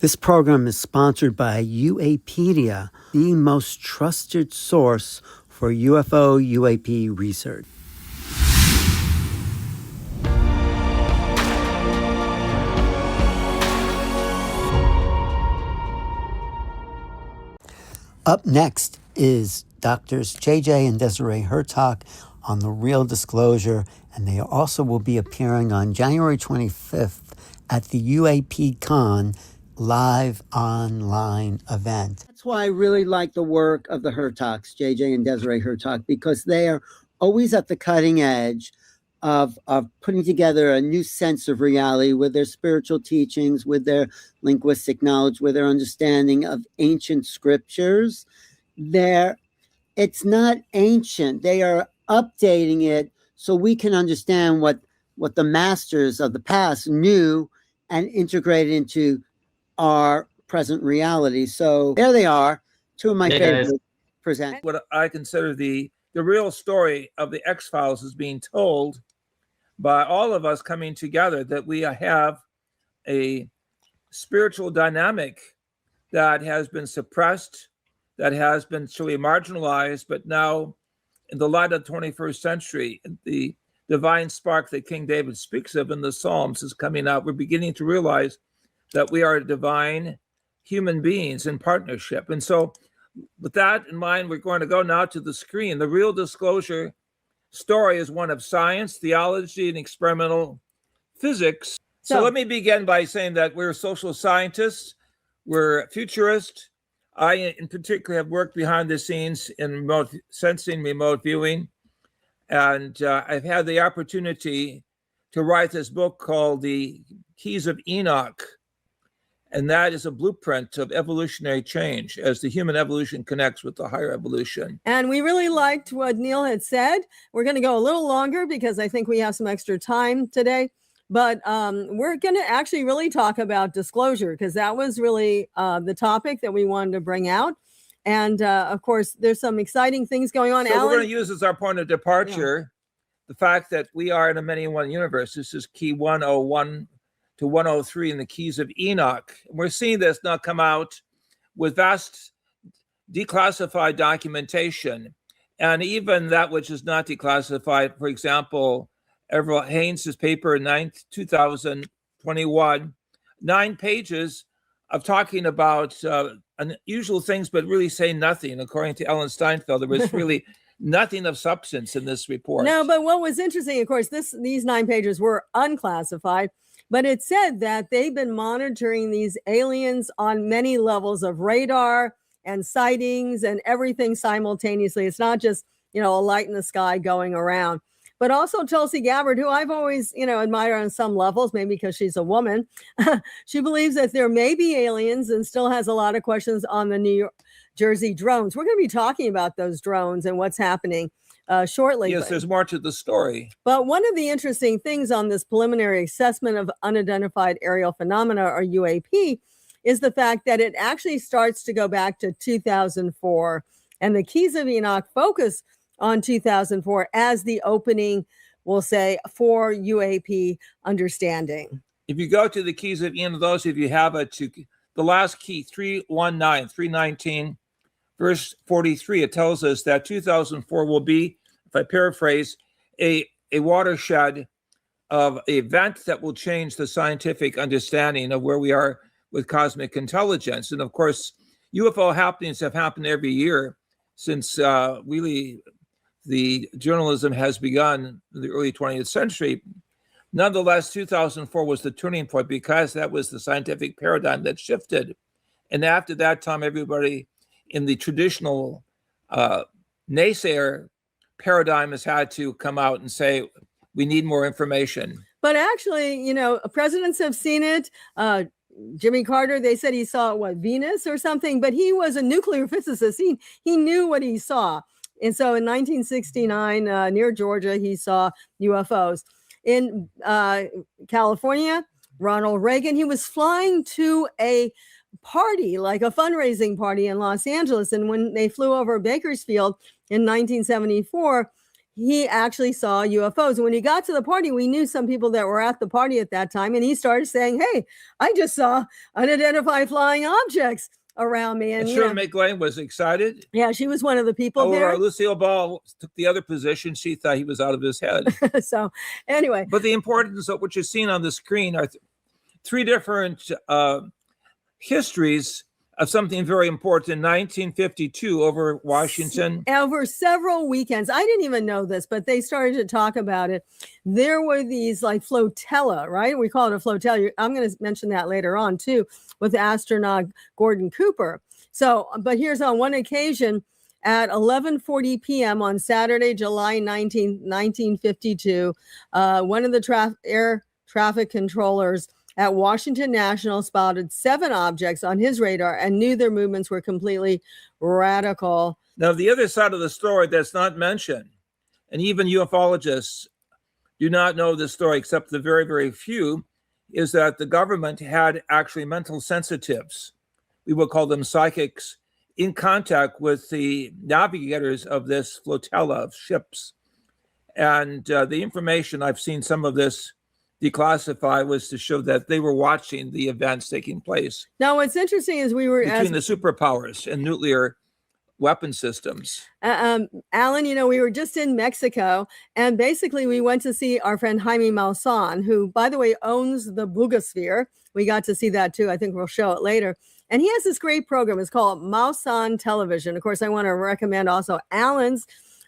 This program is sponsored by UApedia, the most trusted source for UFO UAP research. Up next is Doctors JJ and Desiree Hurtak on the Real Disclosure, and they also will be appearing on January 25th at the UAP Con live online event. That's why I really like the work of the Hurtaks, JJ and Desiree Hurtak, because they are always at the cutting edge of putting together a new sense of reality with their spiritual teachings, with their linguistic knowledge, with their understanding of ancient scriptures. It's not ancient. They are updating it so we can understand what the masters of the past knew and integrate it into our present reality. So there they are, two of my favorites. Present what I consider the real story of the X-Files is being told by all of us coming together, that we have a spiritual dynamic that has been suppressed, that has been truly marginalized, but now in the light of the 21st century, the divine spark that King David speaks of in the Psalms is coming out. We're beginning to realize that we are divine human beings in partnership. And so with that in mind, we're going to go now to the screen. The Real Disclosure story is one of science, theology, and experimental physics. So let me begin by saying that we're social scientists, we're futurists. I, in particular, have worked behind the scenes in remote sensing, remote viewing, and I've had the opportunity to write this book called The Keys of Enoch. And that is a blueprint of evolutionary change as the human evolution connects with the higher evolution. And we really liked what Neil had said. We're going to go a little longer because I think we have some extra time today. But we're going to actually really talk about disclosure, because that was really the topic that we wanted to bring out. And of course, there's some exciting things going on. So Alan? we're going to use as our point of departure the fact that we are in a many one universe. This is key 101 to 103 in the Keys of Enoch. We're seeing this now come out with vast declassified documentation. And even that which is not declassified, for example, Everett Haynes' paper in 2021, 9 pages of talking about unusual things, but really say nothing. According to Ellen Steinfeld, there was really nothing of substance in this report. No, but what was interesting, of course, these 9 pages were unclassified, but it said that they've been monitoring these aliens on many levels of radar and sightings and everything simultaneously. It's not just, a light in the sky going around. But also Tulsi Gabbard, who I've always, admired on some levels, maybe because she's a woman. She believes that there may be aliens and still has a lot of questions on the New Jersey drones. We're going to be talking about those drones and what's happening shortly. Yes, there's more to the story. But one of the interesting things on this preliminary assessment of unidentified aerial phenomena, or UAP, is the fact that it actually starts to go back to 2004. And the Keys of Enoch focus on 2004 as the opening, we'll say, for UAP understanding. If you go to the Keys of Enoch, those of you have it, to the last key, 319, verse 43, it tells us that 2004 will be, if I paraphrase, a watershed of an event that will change the scientific understanding of where we are with cosmic intelligence. And of course, UFO happenings have happened every year since really the journalism has begun in the early 20th century. Nonetheless, 2004 was the turning point, because that was the scientific paradigm that shifted. And after that time, everybody in the traditional naysayer paradigm has had to come out and say, we need more information. But actually, presidents have seen it. Jimmy Carter, they said he saw Venus or something, but he was a nuclear physicist. He knew what he saw. And so in 1969, near Georgia, he saw UFOs. In California, Ronald Reagan, he was flying to a party, like a fundraising party in Los Angeles. And when they flew over Bakersfield in 1974, he actually saw UFOs. And when he got to the party, we knew some people that were at the party at that time. And he started saying, hey, I just saw unidentified flying objects around me. And Shirley MacLaine was excited. Yeah, she was one of the people there. Lucille Ball took the other position. She thought he was out of his head. So anyway. But the importance of what you're seeing on the screen are three different histories of something very important in 1952 over Washington. Over several weekends. I didn't even know this, but they started to talk about it. There were these like flotilla, right? We call it a flotilla. I'm going to mention that later on too, with astronaut Gordon Cooper. So, but here's on one occasion at 11:40 p.m. on Saturday, July 19, 1952, one of the air traffic controllers at Washington National spotted 7 objects on his radar and knew their movements were completely radical. Now, the other side of the story that's not mentioned, and even ufologists do not know this story except the very, very few, is that the government had actually mental sensitives. We will call them psychics, in contact with the navigators of this flotilla of ships. And the information, I've seen some of this declassified, was to show that they were watching the events taking place. Now, what's interesting is we were between the superpowers and nuclear weapon systems. Alan, you know, we were just in Mexico, and basically we went to see our friend Jaime Maussan, who, by the way, owns the Buga sphere. We got to see that too. I think we'll show it later. And he has this great program. It's called Maussan Television. Of course, I want to recommend also Alan's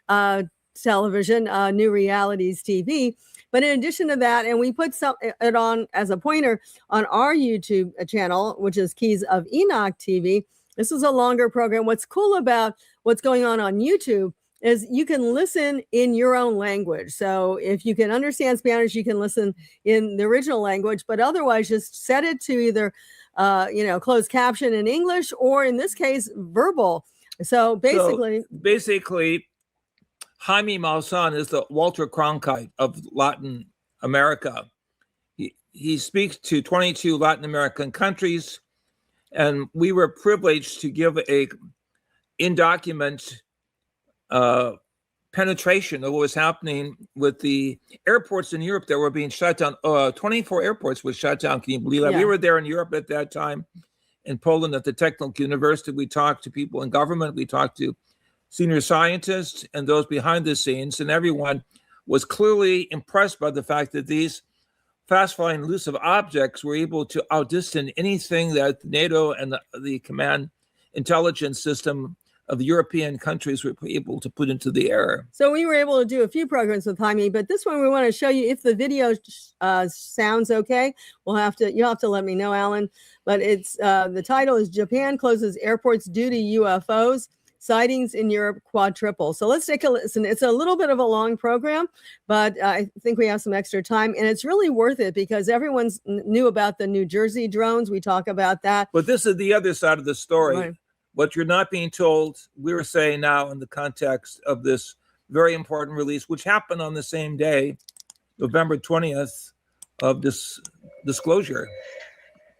television, NewRealities TV. But in addition to that, and we put it on as a pointer on our YouTube channel, which is Keys of Enoch TV. This is a longer program. What's cool about what's going on YouTube is you can listen in your own language. So if you can understand Spanish, you can listen in the original language, but otherwise just set it to either, closed caption in English, or in this case, verbal. So basically, Jaime Maussan is the Walter Cronkite of Latin America. He speaks to 22 Latin American countries, and we were privileged to give a in-document penetration of what was happening with the airports in Europe that were being shut down. 24 airports were shut down. Can you believe that? Yeah. We were there in Europe at that time, in Poland at the Technical University. We talked to people in government. We talked to senior scientists and those behind the scenes, and everyone was clearly impressed by the fact that these fast-flying elusive objects were able to outdistance anything that NATO and the command intelligence system of the European countries were able to put into the air. So we were able to do a few programs with Jaime, but this one we want to show you if the video sounds okay. You'll have to let me know, Alan. But it's the title is Japan Closes Airports Due to UFOs. Sightings in Europe quadruple. So let's take a listen. It's a little bit of a long program, but I think we have some extra time, and it's really worth it because everyone's knew about the New Jersey drones. We talk about that. But this is the other side of the story. Right. What you're not being told, we're saying now in the context of this very important release, which happened on the same day, November 20th, of this disclosure.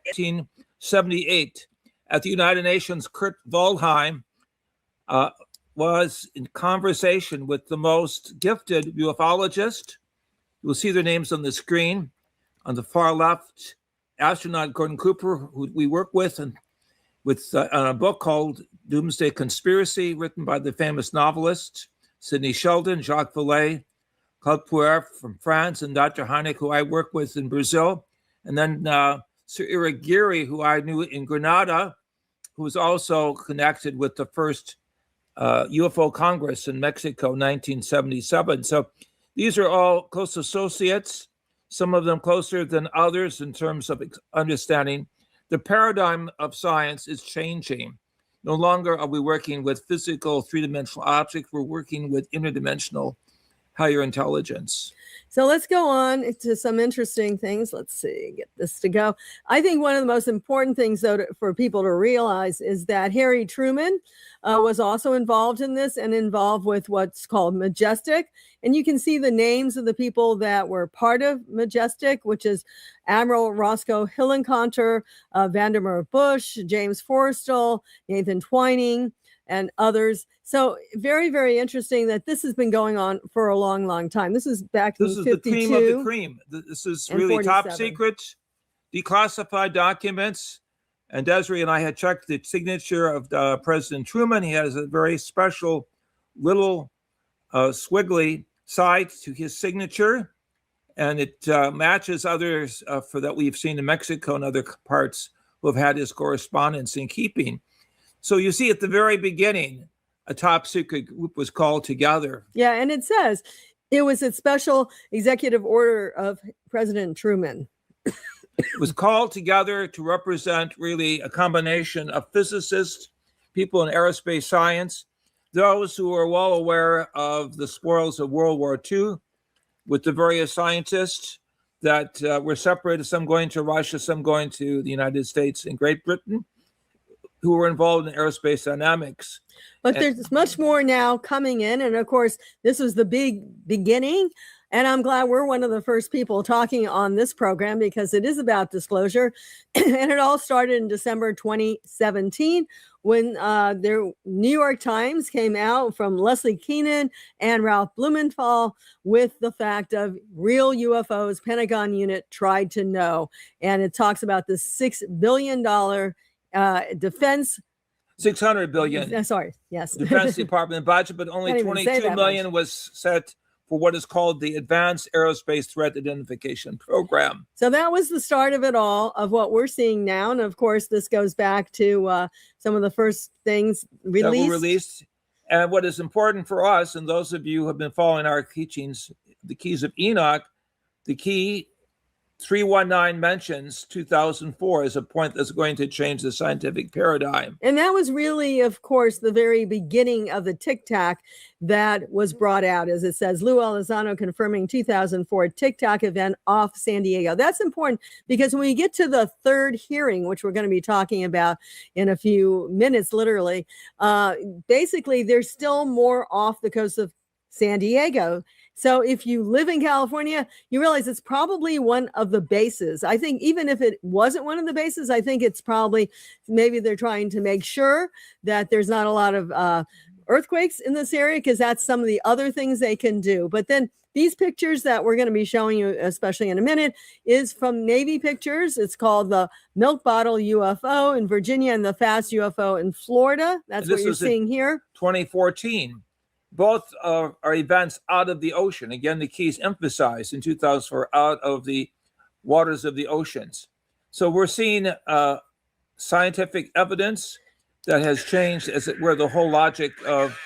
1978, at the United Nations, Kurt Waldheim was in conversation with the most gifted ufologist. You'll see their names on the screen. On the far left, astronaut Gordon Cooper, who we work with, and with on a book called Doomsday Conspiracy, written by the famous novelist Sidney Sheldon, Jacques Vallée, Claude Puer from France, and Dr. Hynek, who I work with in Brazil. And then Sir Eric Geary, who I knew in Granada, who was also connected with the first UFO Congress in Mexico, 1977. So these are all close associates, some of them closer than others in terms of understanding. The paradigm of science is changing. No longer are we working with physical three-dimensional objects. We're working with interdimensional higher intelligence. So let's go on to some interesting things. Let's see, get this to go. I think one of the most important things, though, for people to realize is that Harry Truman was also involved in this and involved with what's called Majestic. And you can see the names of the people that were part of Majestic, which is Admiral Roscoe Hillenkotter, Vandermeer Bush, James Forrestal, Nathan Twining, and others. So very, very interesting that this has been going on for a long, long time. This is back in 52. This is the cream of the cream. This is really top secret, declassified documents. And Desiree and I had checked the signature of President Truman. He has a very special little squiggly side to his signature, and it matches others that we've seen in Mexico and other parts who have had his correspondence in keeping. So you see at the very beginning, a top secret group was called together. Yeah, and it says it was a special executive order of President Truman. It was called together to represent really a combination of physicists, people in aerospace science, those who are well aware of the spoils of World War II, with the various scientists that were separated, some going to Russia, some going to the United States and Great Britain, who were involved in aerospace dynamics. But there's much more now coming in. And of course, this was the big beginning. And I'm glad we're one of the first people talking on this program because it is about disclosure. And it all started in December 2017 when the New York Times came out from Leslie Keenan and Ralph Blumenthal with the fact of real UFOs, Pentagon unit tried to know. And it talks about the $6 billion defense. 600 billion. Sorry, yes. Defense Department budget, but only 22 million was set for what is called the Advanced Aerospace Threat Identification Program. So that was the start of it all, of what we're seeing now. And of course, this goes back to some of the first things released. And what is important for us, and those of you who have been following our teachings, the keys of Enoch, the key 319 mentions 2004 as a point that's going to change the scientific paradigm. And that was really, of course, the very beginning of the Tic Tac that was brought out, as it says, Lou Elizondo confirming 2004 Tic Tac event off San Diego. That's important because when we get to the third hearing, which we're going to be talking about in a few minutes, literally, basically, there's still more off the coast of San Diego. So if you live in California, you realize it's probably one of the bases. I think even if it wasn't one of the bases, I think it's probably, maybe they're trying to make sure that there's not a lot of earthquakes in this area because that's some of the other things they can do. But then these pictures that we're going to be showing you, especially in a minute, is from Navy Pictures. It's called the Milk Bottle UFO in Virginia and the Fast UFO in Florida. That's what you're seeing here. 2014. Both are events out of the ocean. Again, the keys emphasized in 2004 out of the waters of the oceans. So we're seeing scientific evidence that has changed, as it were, the whole logic of.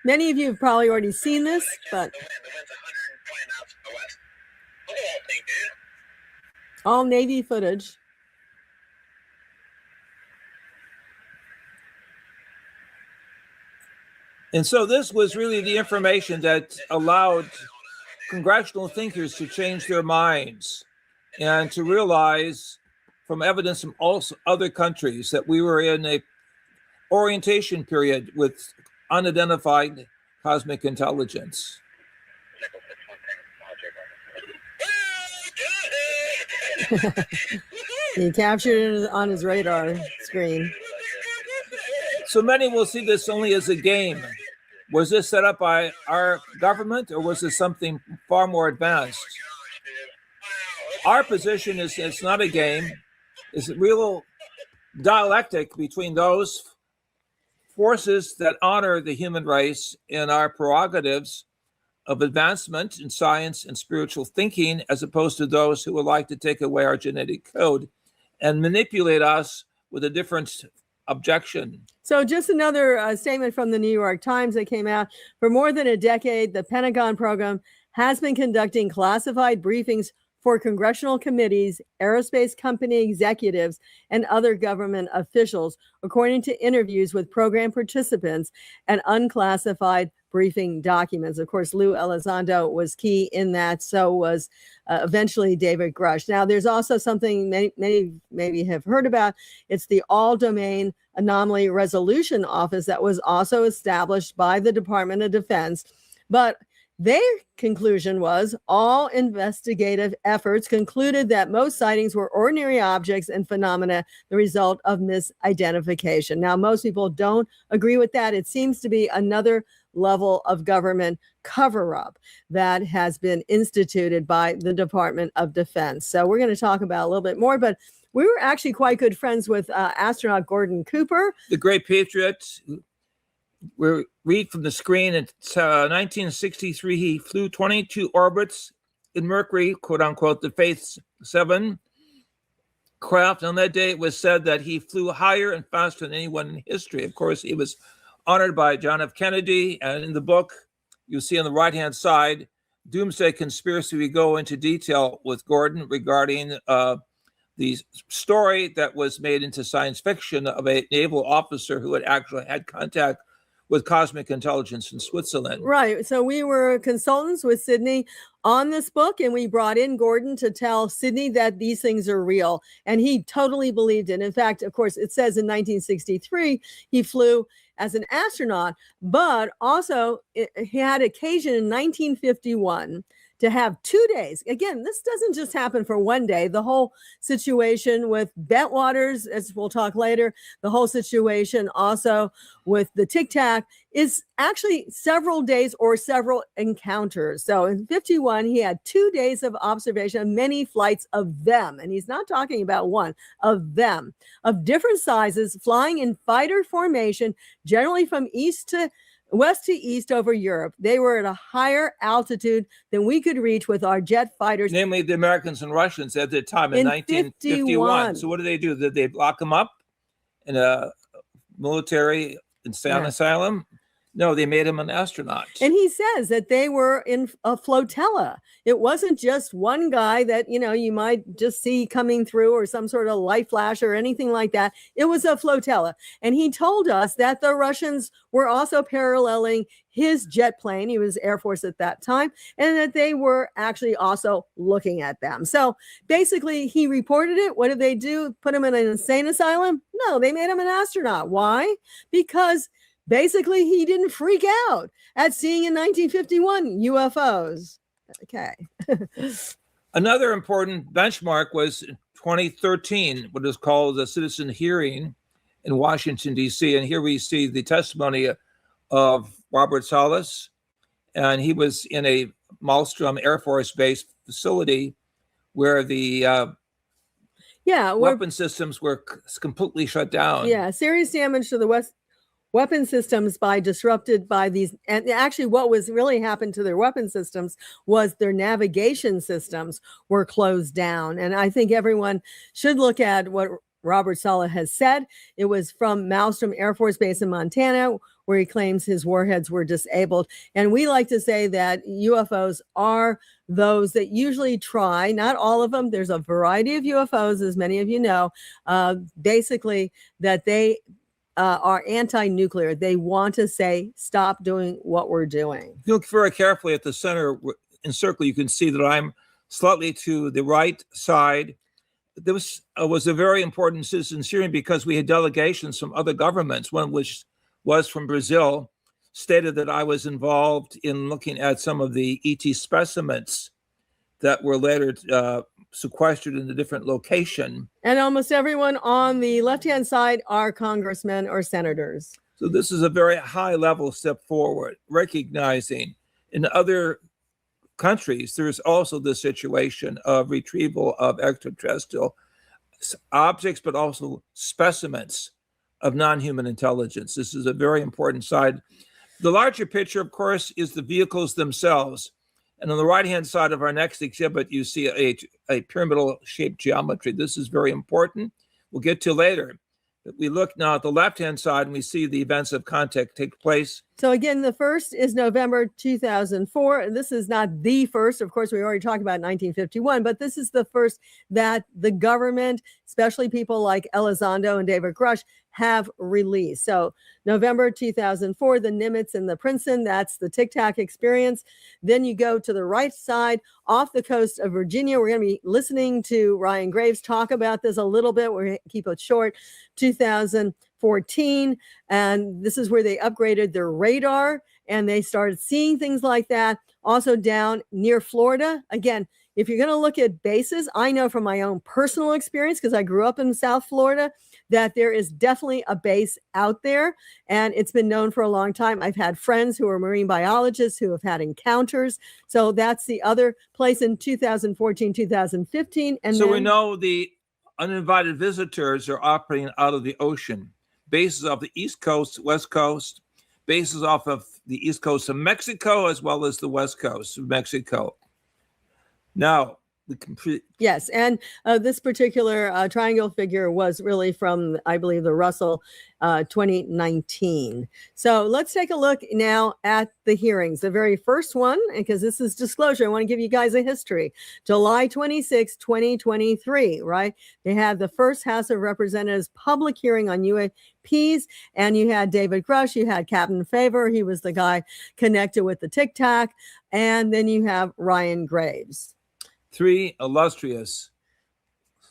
Many of you have probably already seen this, but all Navy footage. And so this was really the information that allowed congressional thinkers to change their minds and to realize from evidence from also other countries that we were in a orientation period with unidentified cosmic intelligence. He captured it on his radar screen. So many will see this only as a game. Was this set up by our government or was this something far more advanced? Our position is it's not a game. It's a real dialectic between those forces that honor the human race and our prerogatives of advancement in science and spiritual thinking, as opposed to those who would like to take away our genetic code and manipulate us with a different objection. So just another statement from the New York Times that came out. For more than a decade, the Pentagon program has been conducting classified briefings for congressional committees, aerospace company executives, and other government officials, according to interviews with program participants and unclassified briefing documents. Of course, Lou Elizondo was key in that. So was eventually David Grush. Now, there's also something many maybe have heard about. It's the All-Domain Anomaly Resolution Office that was also established by the Department of Defense. But Their conclusion was all investigative efforts concluded that most sightings were ordinary objects and phenomena, the result of misidentification. Now, most people don't agree with that. It seems to be another level of government cover-up that has been instituted by the Department of Defense. So we're going to talk about a little bit more, but we were actually quite good friends with astronaut Gordon Cooper. The great patriot. We read from the screen. In 1963, he flew 22 orbits in Mercury, quote unquote, the Faith 7 craft. On that day, it was said that he flew higher and faster than anyone in history. Of course, he was honored by John F. Kennedy. And in the book, you see on the right-hand side, Doomsday Conspiracy. We go into detail with Gordon regarding the story that was made into science fiction of a naval officer who had actually had contact with cosmic intelligence in Switzerland. Right. So we were consultants with Sydney on this book, and we brought in Gordon to tell Sydney that these things are real. And he totally believed it. In fact, of course, it says in 1963, he flew as an astronaut, but also he had occasion in 1951 to have 2 days. Again, this doesn't just happen for one day. The whole situation with Bentwaters, as we'll talk later, the whole situation also with the Tic Tac is actually several days or several encounters. So in 51, he had 2 days of observation, many flights of them. And he's not talking about one, of them, of different sizes, flying in fighter formation, generally from west to east over Europe. They were at a higher altitude than we could reach with our jet fighters. Namely, the Americans and Russians at the time in 1951. So what did they do? Did they lock them up in a military insane asylum? No, they made him an astronaut. And he says that they were in a flotilla. It wasn't just one guy that, you might just see coming through or some sort of light flash or anything like that. It was a flotilla. And he told us that the Russians were also paralleling his jet plane. He was Air Force at that time, and that they were actually also looking at them. So basically, he reported it. What did they do? Put him in an insane asylum? No, they made him an astronaut. Why? Because basically, he didn't freak out at seeing in 1951 UFOs. Okay. Another important benchmark was 2013, what is called a citizen hearing in Washington, D.C. And here we see the testimony of Robert Salas. And he was in a Malmstrom Air Force Base facility where the weapon systems were completely shut down. Yeah, serious damage to the weapon systems disrupted by these. And actually what was really happened to their weapon systems was their navigation systems were closed down. And I think everyone should look at what Robert Saleh has said. It was from Malmstrom Air Force Base in Montana, where he claims his warheads were disabled. And we like to say that UFOs are those that usually try, not all of them, there's a variety of UFOs, as many of you know, basically that they are anti-nuclear. They want to say, stop doing what we're doing. If you look very carefully at the center encircle, you can see that I'm slightly to the right side. This was a very important citizen hearing because we had delegations from other governments, one which was from Brazil, stated that I was involved in looking at some of the ET specimens that were later sequestered in a different location. And almost everyone on the left-hand side are congressmen or senators. So this is a very high-level step forward, recognizing in other countries, there's also the situation of retrieval of extraterrestrial objects, but also specimens of non-human intelligence. This is a very important side. The larger picture, of course, is the vehicles themselves. And on the right-hand side of our next exhibit, you see a pyramidal-shaped geometry. This is very important. We'll get to later. But we look now at the left-hand side, and we see the events of contact take place. So again, the first is November 2004. This is not the first. Of course, we already talked about 1951, but this is the first that the government, especially people like Elizondo and David Grush, have released. So November 2004, the Nimitz and the Princeton, that's the Tic Tac experience. Then you go to the right side off the coast of Virginia. We're going to be listening to Ryan Graves talk about this a little bit. We're going to keep it short. 2014, and this is where they upgraded their radar and they started seeing things like that. Also down near Florida. Again, if you're going to look at bases, I know from my own personal experience, because I grew up in South Florida, that there is definitely a base out there, and it's been known for a long time. I've had friends who are marine biologists who have had encounters. So that's the other place in 2014, 2015. And so then, we know the uninvited visitors are operating out of the ocean. Bases off the East Coast, West Coast, bases off of the East Coast of Mexico, as well as the West Coast of Mexico. Now, yes, and this particular triangle figure was really from, I believe, the Russell 2019. So let's take a look now at the hearings. The very first one, because this is disclosure, I want to give you guys a history. July 26, 2023, right? They had the first House of Representatives public hearing on UAPs, and you had David Grush, you had Captain Favor, he was the guy connected with the Tic Tac, and then you have Ryan Graves. Three illustrious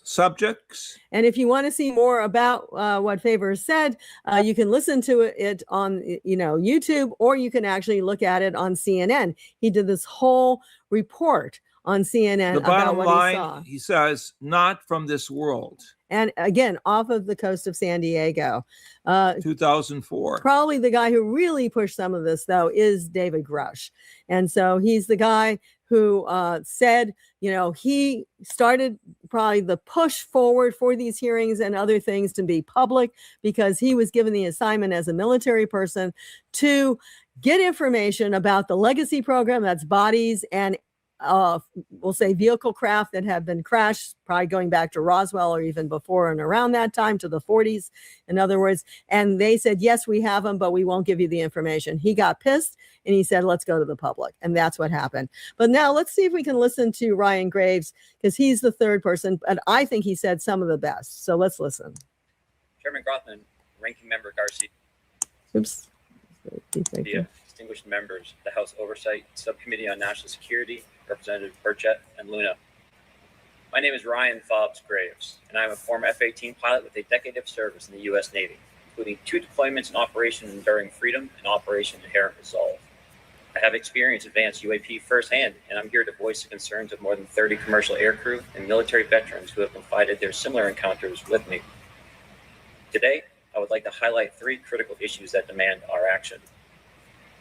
subjects. And if you want to see more about what Favor said, you can listen to it on YouTube, or you can actually look at it on CNN. He did this whole report on CNN The about bottom what line, he saw. he says, not from this world. And again, off of the coast of San Diego. 2004. Probably the guy who really pushed some of this, though, is David Grush. And so he's the guy who said, he started probably the push forward for these hearings and other things to be public, because he was given the assignment as a military person to get information about the legacy program, that's bodies and we'll say vehicle craft that have been crashed, probably going back to Roswell or even before and around that time, to the 40s, in other words. And they said, yes, we have them, but we won't give you the information. He got pissed and he said, let's go to the public. And that's what happened. But now let's see if we can listen to Ryan Graves, because he's the third person, and I think he said some of the best. So let's listen. Chairman Grothman, Ranking Member Garcia, Oops. the distinguished members of the House Oversight Subcommittee on National Security, Representative Burchett and Luna. My name is Ryan Fobbs Graves, and I'm a former F-18 pilot with a decade of service in the U.S. Navy, including 2 deployments in Operation Enduring Freedom and Operation Inherent Resolve. I have experienced advanced UAP firsthand, and I'm here to voice the concerns of more than 30 commercial aircrew and military veterans who have confided their similar encounters with me. Today, I would like to highlight 3 critical issues that demand our action.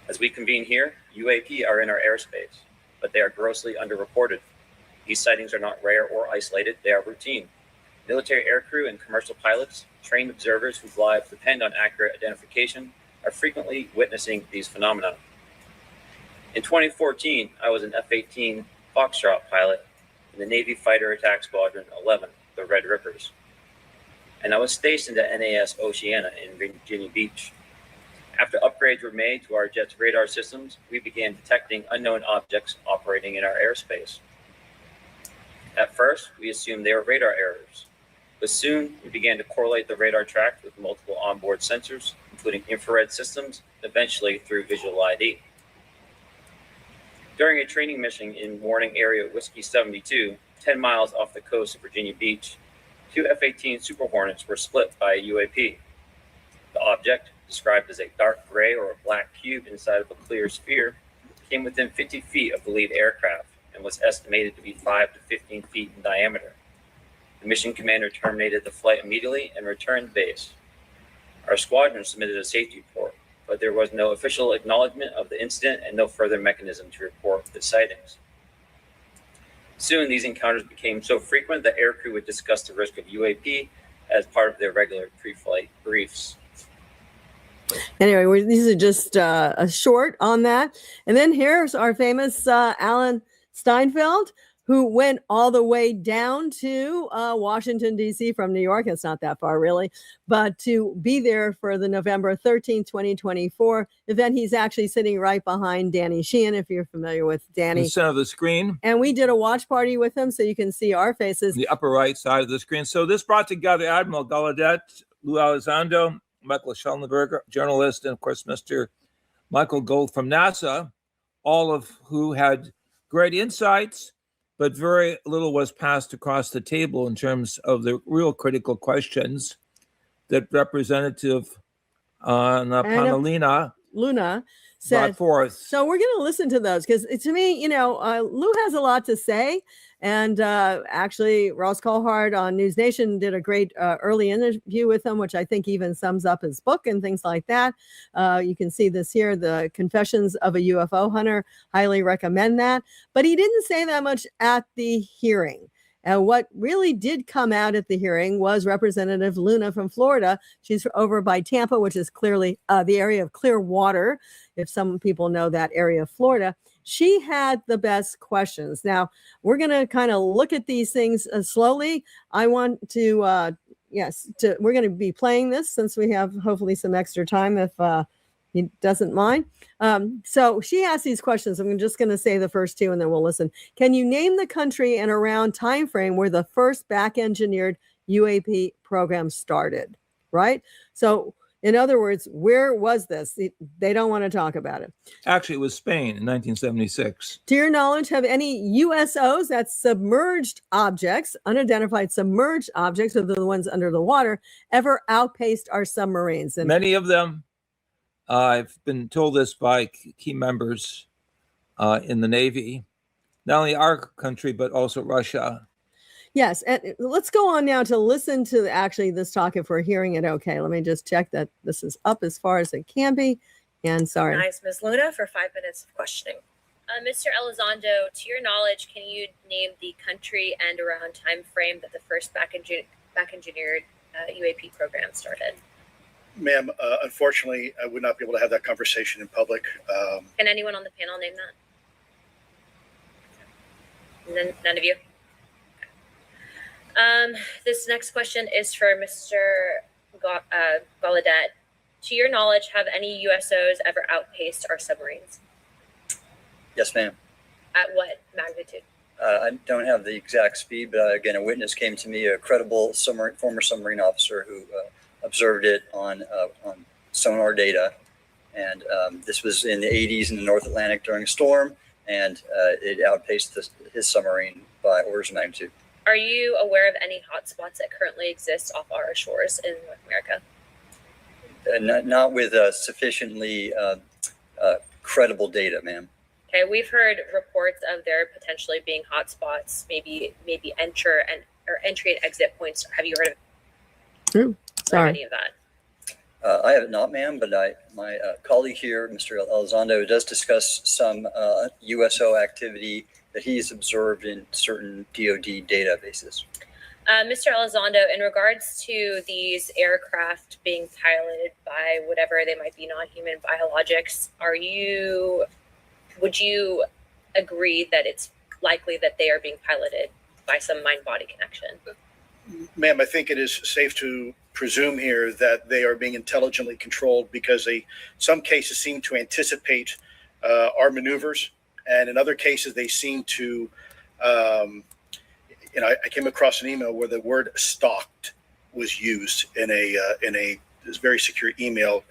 As we convene here, UAP are in our airspace, but they are grossly underreported. These sightings are not rare or isolated, they are routine. Military aircrew and commercial pilots, trained observers whose lives depend on accurate identification, are frequently witnessing these phenomena. In 2014, I was an F-18 Foxtrot pilot in the Navy Fighter Attack Squadron 11, the Red Rippers. And I was stationed at NAS Oceana in Virginia Beach. After upgrades were made to our jet's radar systems, we began detecting unknown objects operating in our airspace. At first, we assumed they were radar errors, but soon we began to correlate the radar track with multiple onboard sensors, including infrared systems, eventually through visual ID. During a training mission in Warning Area Whiskey 72, 10 miles off the coast of Virginia Beach, 2 F-18 Super Hornets were split by a UAP. The object, described as a dark gray or a black cube inside of a clear sphere, came within 50 feet of the lead aircraft and was estimated to be 5 to 15 feet in diameter. The mission commander terminated the flight immediately and returned to base. Our squadron submitted a safety report, but there was no official acknowledgement of the incident and no further mechanism to report the sightings. Soon, these encounters became so frequent that aircrew would discuss the risk of UAP as part of their regular pre-flight briefs. Anyway, these are just a short on that. And then here's our famous Alan Steinfeld, who went all the way down to Washington, D.C. from New York. It's not that far, really, but to be there for the November 13th, 2024 event. He's actually sitting right behind Danny Sheehan, if you're familiar with Danny. In the center of the screen. And we did a watch party with him, so you can see our faces. The upper right side of the screen. So this brought together Admiral Gallaudet, Lou Elizondo, Michael Schellenberger, journalist, and of course, Mr. Michael Gold from NASA, all of who had great insights, but very little was passed across the table in terms of the real critical questions that Representative Panalina Luna brought forth. So we're going to listen to those because to me, Lou has a lot to say. And actually, Ross Coulthard on News Nation did a great early interview with him, which I think even sums up his book and things like that. You can see this here, The Confessions of a UFO Hunter. Highly recommend that. But he didn't say that much at the hearing. And what really did come out at the hearing was Representative Luna from Florida. She's over by Tampa, which is clearly the area of Clearwater, if some people know that area of Florida. She had the best questions. Now, we're going to kind of look at these things slowly. I want to, we're going to be playing this since we have hopefully some extra time if he doesn't mind. So she asked these questions. I'm just going to say the first two and then we'll listen. Can you name the country and around time frame where the first back-engineered UAP program started? Right? So in other words, where was this? They don't want to talk about it. Actually, it was Spain in 1976. To your knowledge, have any USOs, that's submerged objects, unidentified submerged objects, or the ones under the water, ever outpaced our submarines? And many of them, I've been told this by key members in the Navy, not only our country, but also Russia. Yes, and let's go on now to listen to actually this talk if we're hearing it okay. Let me just check that this is up as far as it can be. And sorry. Nice, Ms. Luna, for 5 minutes of questioning. Mr. Elizondo, to your knowledge, can you name the country and around time frame that the first back-engineered UAP program started? Ma'am, unfortunately, I would not be able to have that conversation in public. Can anyone on the panel name that? None of you? This next question is for Mr. Gallaudet. To your knowledge, have any USOs ever outpaced our submarines? Yes, ma'am. At what magnitude? I don't have the exact speed, but again, a witness came to me, a credible former submarine officer who observed it on sonar data. And this was in the 80s in the North Atlantic during a storm, and it outpaced his submarine by orders of magnitude. Are you aware of any hotspots that currently exist off our shores in North America? Not with sufficiently credible data, ma'am. Okay, we've heard reports of there potentially being hotspots, maybe entry and exit points. Have you heard of any of that? I have not, ma'am, but my colleague here, Mr. Elizondo, does discuss some USO activity that he's observed in certain DoD databases. Mr. Elizondo, in regards to these aircraft being piloted by whatever they might be, non-human biologics, would you agree that it's likely that they are being piloted by some mind-body connection? Ma'am, I think it is safe to presume here that they are being intelligently controlled because some cases seem to anticipate our maneuvers, and in other cases they seem to I came across an email where the word stalked was used in a very secure email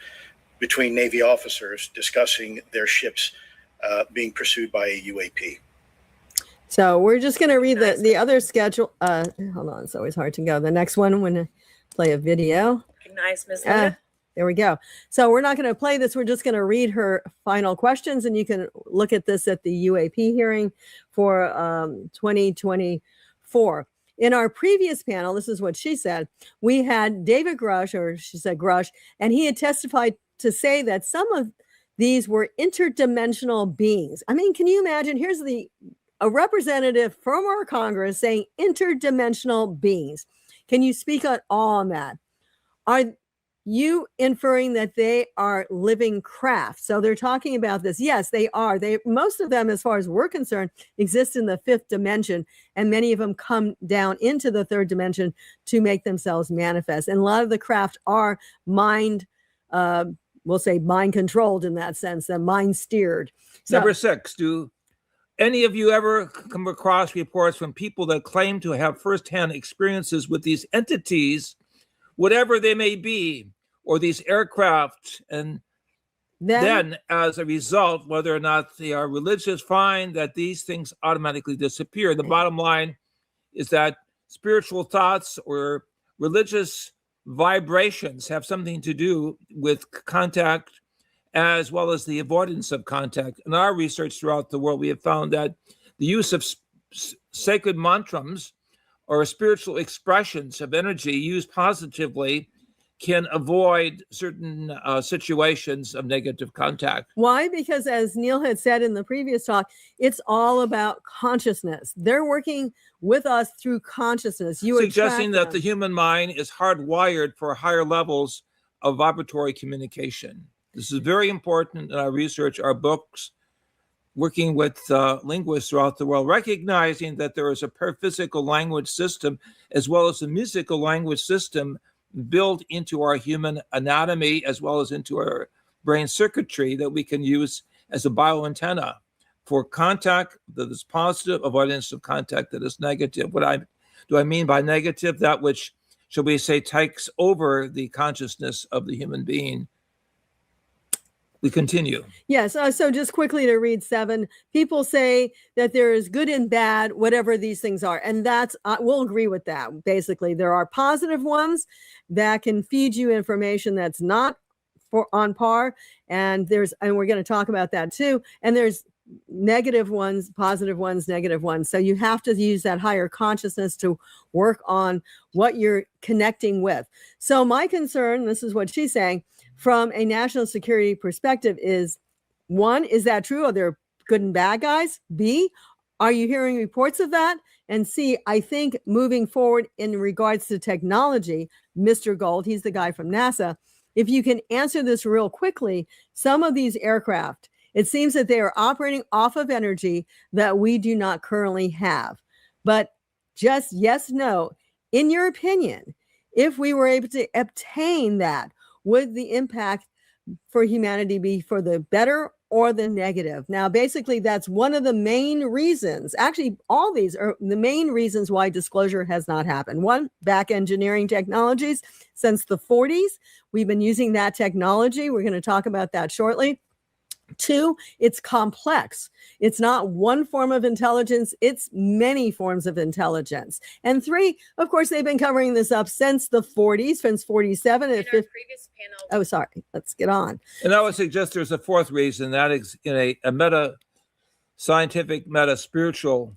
between Navy officers discussing their ships being pursued by a UAP. So we're just going to read the other schedule. Hold on, it's always hard to go. The next one, when I play a video. Recognize Ms. Luna. There we go. So we're not going to play this. We're just going to read her final questions, and you can look at this at the UAP hearing for 2024. In our previous panel, this is what she said. We had David Grush, or she said Grush, and he had testified to say that some of these were interdimensional beings. I mean, can you imagine? Here's a representative from our Congress saying interdimensional beings. Can you speak at all on that? Are you inferring that they are living craft? So they're talking about this. Yes, they are. Most of them, as far as we're concerned, exist in the fifth dimension, and many of them come down into the third dimension to make themselves manifest. And a lot of the craft are mind controlled in that sense, and mind steered. So, Number 6, do any of you ever come across reports from people that claim to have firsthand experiences with these entities, whatever they may be, or these aircraft, and then as a result, whether or not they are religious, find that these things automatically disappear? The bottom line is that spiritual thoughts or religious vibrations have something to do with contact as well as the avoidance of contact. In our research throughout the world, we have found that the use of sacred mantras or spiritual expressions of energy used positively can avoid certain situations of negative contact. Why? Because as Neil had said in the previous talk, it's all about consciousness. They're working with us through consciousness. You suggesting that them. the human mind is hardwired for higher levels of vibratory communication. This is very important in our research, our books, working with linguists throughout the world, recognizing that there is a physical language system as well as a musical language system built into our human anatomy as well as into our brain circuitry that we can use as a bioantenna for contact that is positive, avoidance of contact that is negative. What do I mean by negative? That which, shall we say, takes over the consciousness of the human being. We continue. Yes. So just quickly to read 7, people say that there is good and bad, whatever these things are. And that's, we'll agree with that. Basically, there are positive ones that can feed you information that's not on par. And we're going to talk about that too. And there's negative ones, positive ones, negative ones. So you have to use that higher consciousness to work on what you're connecting with. So my concern, this is what she's saying, from a national security perspective is, 1, is that true? Are there good and bad guys? B, are you hearing reports of that? And C, I think moving forward in regards to technology, Mr. Gold, he's the guy from NASA, if you can answer this real quickly, some of these aircraft, it seems that they are operating off of energy that we do not currently have. But just yes, no, in your opinion, if we were able to obtain that, would the impact for humanity be for the better or the negative? Now, basically, that's one of the main reasons. Actually, all these are the main reasons why disclosure has not happened. 1, back engineering technologies. Since the 40s, we've been using that technology. We're going to talk about that shortly. 2, it's complex. It's not one form of intelligence. It's many forms of intelligence. And 3, of course, they've been covering this up since the 40s, since 47. In our previous panel. Oh, sorry. Let's get on. And I would suggest there's a 4th reason, that is in a meta-scientific, meta-spiritual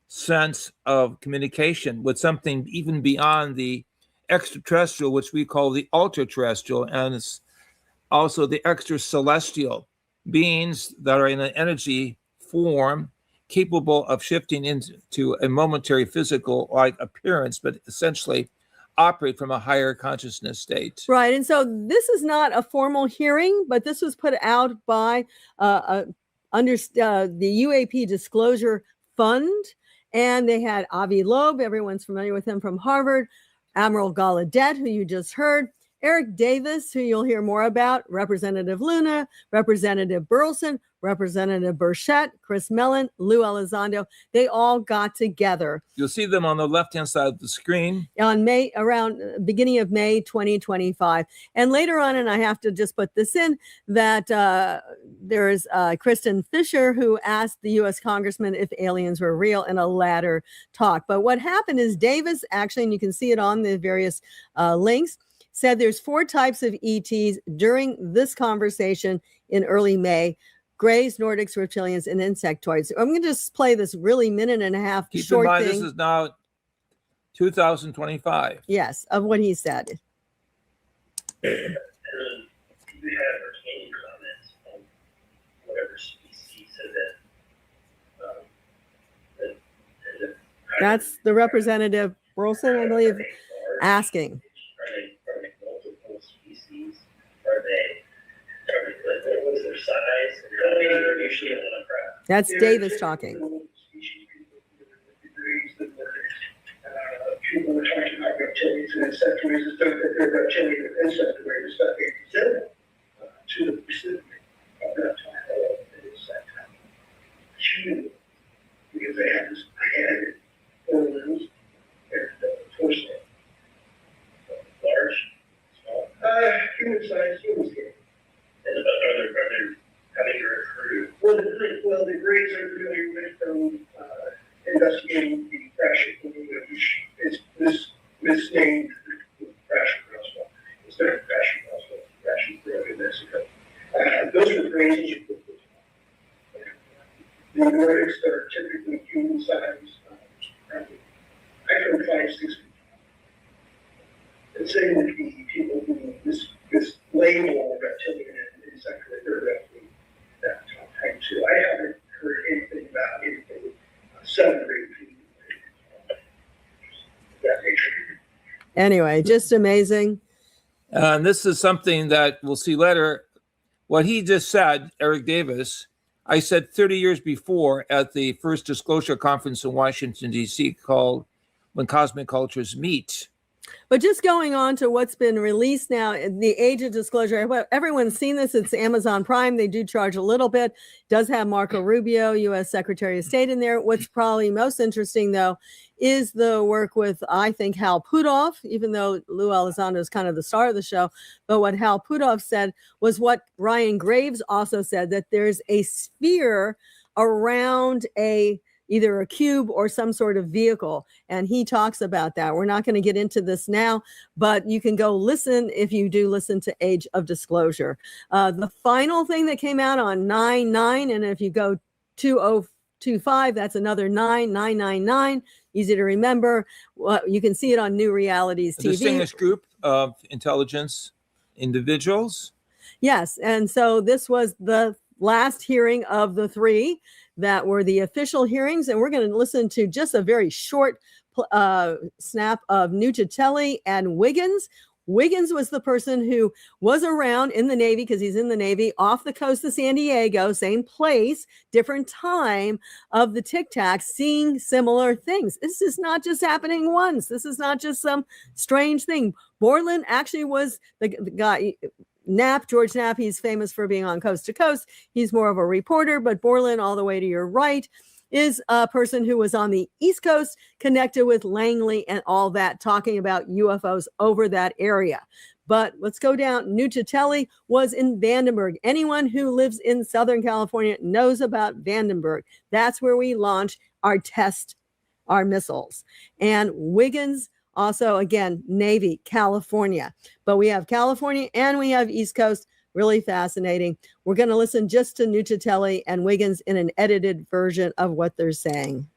sense of communication with something even beyond the extraterrestrial, which we call the ultra-terrestrial, and it's also the extra-celestial beings that are in an energy form capable of shifting into a momentary physical like appearance, but essentially operate from a higher consciousness state. Right. And so this is not a formal hearing, but this was put out by the UAP Disclosure Fund. And they had Avi Loeb, everyone's familiar with him from Harvard, Admiral Gallaudet, who you just heard, Eric Davis, who you'll hear more about, Representative Luna, Representative Burleson, Representative Burchett, Chris Mellon, Lou Elizondo. They all got together. You'll see them on the left-hand side of the screen. On around beginning of May 2025. And later on, and I have to just put this in, that there's Kristen Fisher, who asked the U.S. Congressman if aliens were real in a latter talk. But what happened is Davis, actually, and you can see it on the various links, said there's 4 types of ETs during this conversation in early May: Greys, Nordics, reptilians, and insectoids. I'm going to just play this really minute and a half Keep short in mind, thing. this is now 2025. Yes, of what he said. We have any comments on whatever species that That's the Representative Burleson, I believe, asking. Are they multiple species? Are they what's their size? They're usually on a craft. That's Davis talking. People were talking about reptilians and insectoids, and stuff that they're reptilian and insectoid and stuff. They said to the Pacific, I'm not talking about insect, because they have this head, organs, and torso. Large, small, human size, human scale. And are they how do you recruit? Well, the Greys are familiar with investigating the crashing, which is misnamed crashing Roswell. Instead of crashing Roswell, crashing in Mexico. Those the phrases you put this on. The words that are typically human size, I can 5, 6 feet. And saying that the people who this label reptilian is actually that time too. I haven't heard anything about anything 7 or 8 feet. That nature. Anyway, just amazing. And this is something that we'll see later. What he just said, Eric Davis, I said 30 years before at the first disclosure conference in Washington, D.C. called When Cosmic Cultures Meet. But just going on to what's been released now, the age of disclosure, everyone's seen this. It's Amazon Prime. They do charge a little bit. Does have Marco Rubio, U.S. Secretary of State in there. What's probably most interesting, though, is the work with, I think, Hal Puthoff, even though Lou Elizondo is kind of the star of the show. But what Hal Puthoff said was what Ryan Graves also said, that there's a sphere around either a cube or some sort of vehicle. And he talks about that. We're not going to get into this now, but you can go listen if you do listen to Age of Disclosure. The final thing that came out on 9/9, and if you go 2025, that's another 9/999. Easy to remember. You can see it on NewRealities TV. A distinguished group of intelligence individuals. Yes, and so this was the last hearing of the 3 that were the official hearings, and we're going to listen to just a very short snap of Nucitelli and Wiggins. Wiggins was the person who was around in the Navy, because he's in the Navy, off the coast of San Diego, same place, different time of the Tic Tacs, seeing similar things. This is not just happening once. This is not just some strange thing. Borland actually was the guy. George Knapp, he's famous for being on Coast to Coast. He's more of a reporter, but Borland, all the way to your right, is a person who was on the East Coast, connected with Langley and all that, talking about UFOs over that area. But let's go down. Nucitelli was in Vandenberg. Anyone who lives in Southern California knows about Vandenberg. That's where we launch our missiles. And Wiggins, also, again, Navy, California. But we have California and we have East Coast. Really fascinating. We're going to listen just to Nucitelli and Wiggins in an edited version of what they're saying.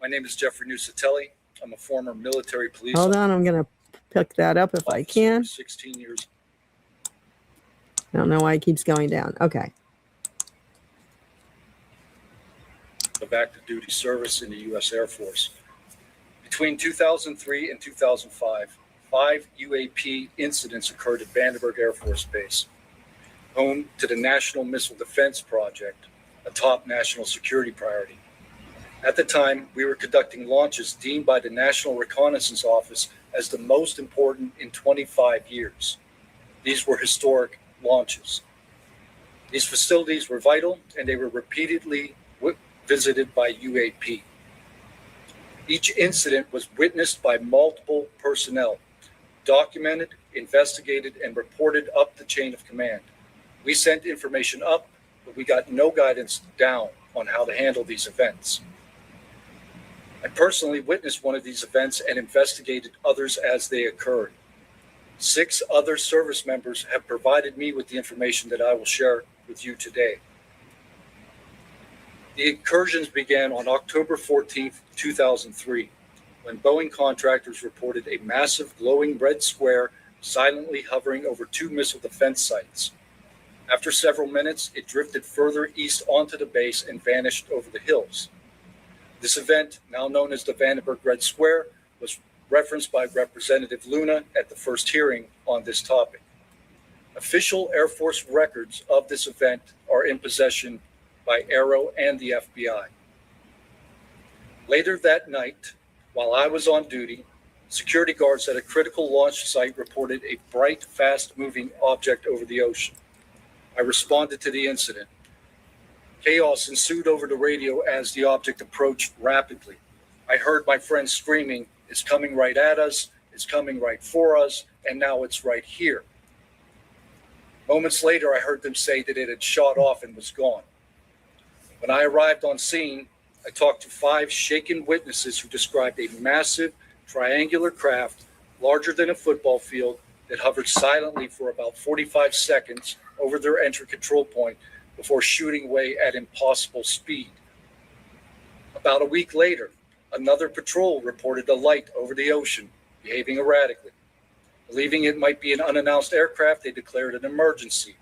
My name is Jeffrey Nucitelli. I'm a former military police Hold on, I'm going to pick that up if I can. 16 years. I don't know why it keeps going down. Okay. Of active duty service in the U.S. Air Force. Between 2003 and 2005, 5 UAP incidents occurred at Vandenberg Air Force Base, home to the National Missile Defense Project, a top national security priority. At the time, we were conducting launches deemed by the National Reconnaissance Office as the most important in 25 years. These were historic launches. These facilities were vital, and they were repeatedly visited by UAP. Each incident was witnessed by multiple personnel, documented, investigated, and reported up the chain of command. We sent information up, but we got no guidance down on how to handle these events. I personally witnessed one of these events and investigated others as they occurred. 6 other service members have provided me with the information that I will share with you today. The incursions began on October 14th, 2003, when Boeing contractors reported a massive glowing red square silently hovering over 2 missile defense sites. After several minutes, it drifted further east onto the base and vanished over the hills. This event, now known as the Vandenberg Red Square, was referenced by Representative Luna at the first hearing on this topic. Official Air Force records of this event are in possession by Aero and the FBI. Later that night, while I was on duty, security guards at a critical launch site reported a bright, fast-moving object over the ocean. I responded to the incident. Chaos ensued over the radio as the object approached rapidly. I heard my friends screaming, "It's coming right at us, it's coming right for us, and now it's right here." Moments later, I heard them say that it had shot off and was gone. When I arrived on scene, I talked to 5 shaken witnesses who described a massive triangular craft larger than a football field that hovered silently for about 45 seconds over their entry control point before shooting away at impossible speed. About a week later, another patrol reported a light over the ocean behaving erratically. Believing it might be an unannounced aircraft, they declared an emergency,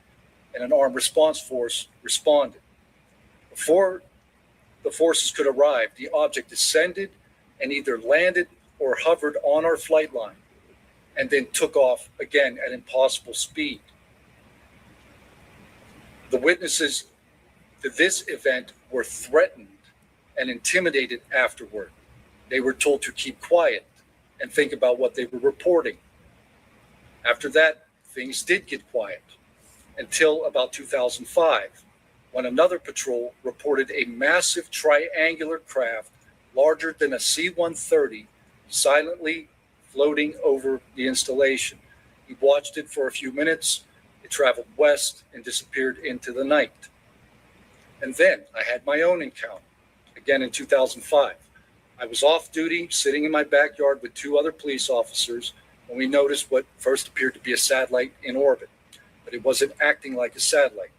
and an armed response force responded. Before the forces could arrive, the object descended and either landed or hovered on our flight line, and then took off again at impossible speed. The witnesses to this event were threatened and intimidated afterward. They were told to keep quiet and think about what they were reporting. After that, things did get quiet until about 2005, when another patrol reported a massive triangular craft larger than a C-130 silently floating over the installation. He watched it for a few minutes. It traveled west and disappeared into the night. And then I had my own encounter, again in 2005. I was off duty, sitting in my backyard with two other police officers, when we noticed what first appeared to be a satellite in orbit, but it wasn't acting like a satellite.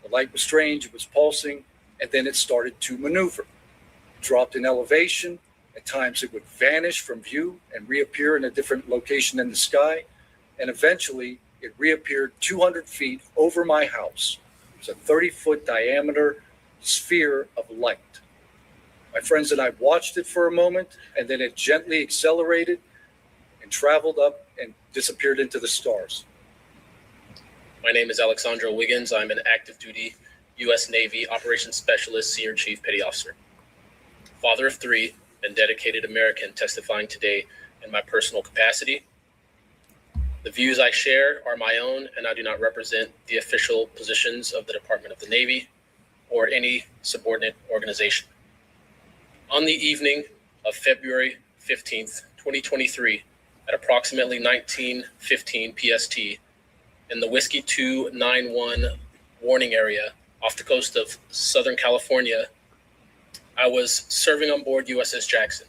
The light was strange, it was pulsing, and then it started to maneuver. It dropped in elevation. At times it would vanish from view and reappear in a different location in the sky, and eventually it reappeared 200 feet over my house. It was a 30-foot diameter sphere of light. My friends and I watched it for a moment, and then it gently accelerated and traveled up and disappeared into the stars. My name is Alexandro Wiggins. I'm an active duty U.S. Navy Operations Specialist, Senior Chief Petty Officer. Father of three and dedicated American, testifying today in my personal capacity. The views I share are my own, and I do not represent the official positions of the Department of the Navy or any subordinate organization. On the evening of February 15th, 2023, at approximately 19:15 PST, in the Whiskey 291 warning area off the coast of Southern California, I was serving on board USS Jackson.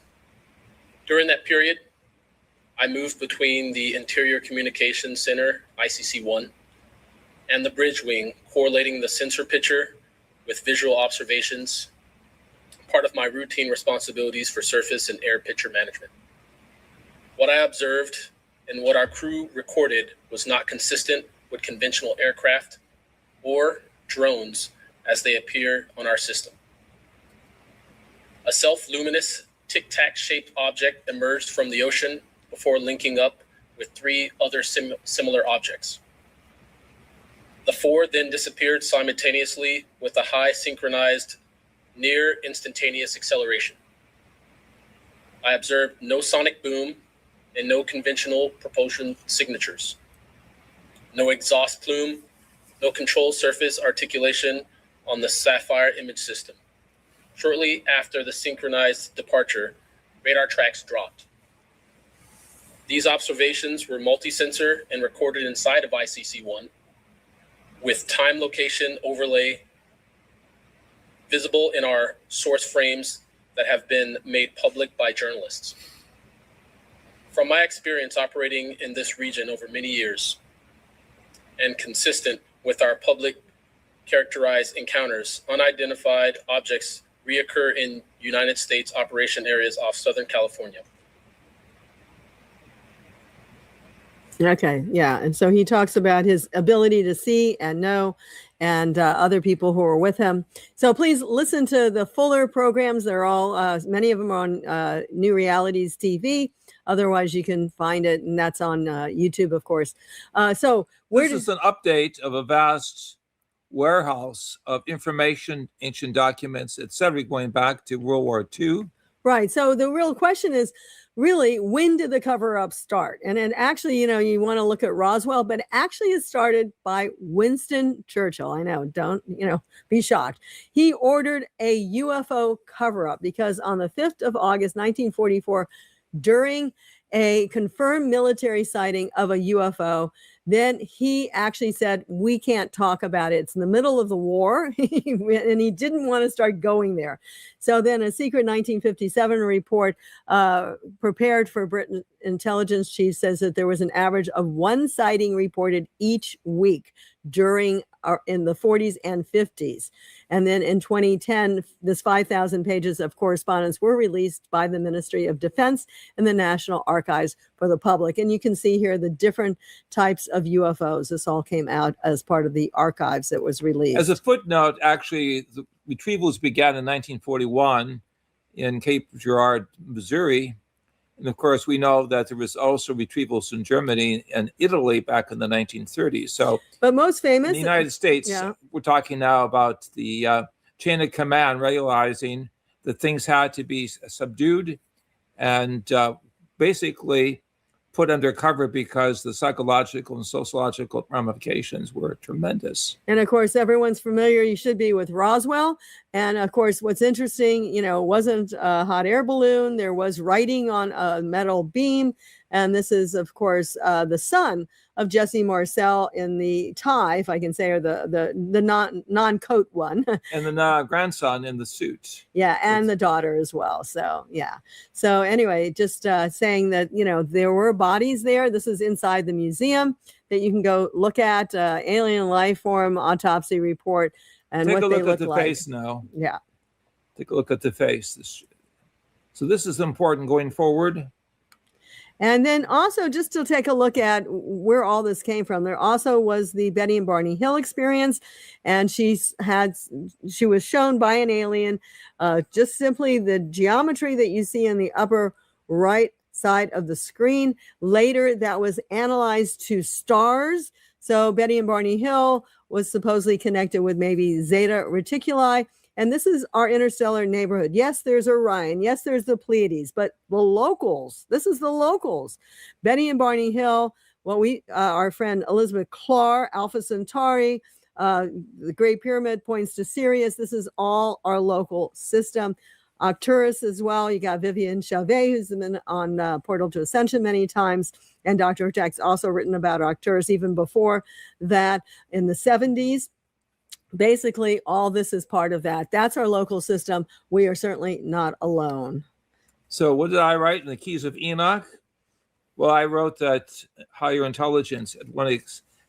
During that period, I moved between the Interior Communications Center, ICC-1, and the bridge wing, correlating the sensor picture with visual observations, part of my routine responsibilities for surface and air picture management. What I observed and what our crew recorded was not consistent with conventional aircraft or drones as they appear on our system. A self-luminous tic-tac shaped object emerged from the ocean before linking up with three other similar objects. The four then disappeared simultaneously with a high synchronized, near instantaneous acceleration. I observed no sonic boom and no conventional propulsion signatures. No exhaust plume, no control surface articulation on the Sapphire image system. Shortly after the synchronized departure, radar tracks dropped. These observations were multi-sensor and recorded inside of ICC-1 with time location overlay visible in our source frames that have been made public by journalists. From my experience operating in this region over many years and consistent with our public characterized encounters, unidentified objects reoccur in United States operation areas off Southern California. Okay, yeah. And so he talks about his ability to see and know, and other people who are with him. So please listen to the fuller programs. They're all, many of them are on NewRealities TV. Otherwise, you can find it, and that's on YouTube, of course. So this is an update of a vast warehouse of information, ancient documents, etc., going back to World War II. Right. So the real question is, really, when did the cover-up start? And then actually, you want to look at Roswell, but actually it started by Winston Churchill. I know, don't, be shocked. He ordered a UFO cover-up because on the 5th of August, 1944, during a confirmed military sighting of a UFO, then he actually said, we can't talk about it. It's in the middle of the war, and he didn't want to start going there. So then a secret 1957 report prepared for Britain intelligence chief says that there was an average of one sighting reported each week during in the 40s and 50s. And then in 2010, this 5,000 pages of correspondence were released by the Ministry of Defense and the National Archives for the public. And you can see here the different types of UFOs. This all came out as part of the archives that was released. As a footnote, actually, the retrievals began in 1941 in Cape Girardeau, Missouri. And of course, we know that there was also retrievals in Germany and Italy back in the 1930s. So, but most famous in the United States, yeah. We're talking now about the chain of command, realizing that things had to be subdued and basically put under cover because the psychological and sociological ramifications were tremendous. And of course, everyone's familiar, you should be, with Roswell. And of course, what's interesting, you know, it wasn't a hot air balloon. There was writing on a metal beam. And this is, of course, the son of Jesse Marcel in the tie, if I can say, or the non-coat one. And the grandson in the suit. Yeah, and the daughter as well. So, yeah. So anyway, just saying that, you know, there were bodies there. This is inside the museum that you can go look at, alien life form autopsy report. And take what a look they look at the like. face now. Yeah. Take a look at the face. So this is important going forward. And then also just to take a look at where all this came from, there also was the Betty and Barney Hill experience. And she was shown by an alien, just simply the geometry that you see in the upper right side of the screen. Later, that was analyzed to stars. So Betty and Barney Hill was supposedly connected with maybe Zeta Reticuli. And this is our interstellar neighborhood. Yes, there's Orion. Yes, there's the Pleiades, but the locals, this is the locals. Betty and Barney Hill, our friend Elizabeth Clark, Alpha Centauri, the Great Pyramid points to Sirius. This is all our local system. Arcturus as well. You got Vivian Chauvet, who's been on Portal to Ascension many times. And Dr. Hurtaks also written about Arcturus even before that in the 70s. Basically, all this is part of that. That's our local system. We are certainly not alone. So what did I write in the Keys of Enoch? Well, I wrote that higher intelligence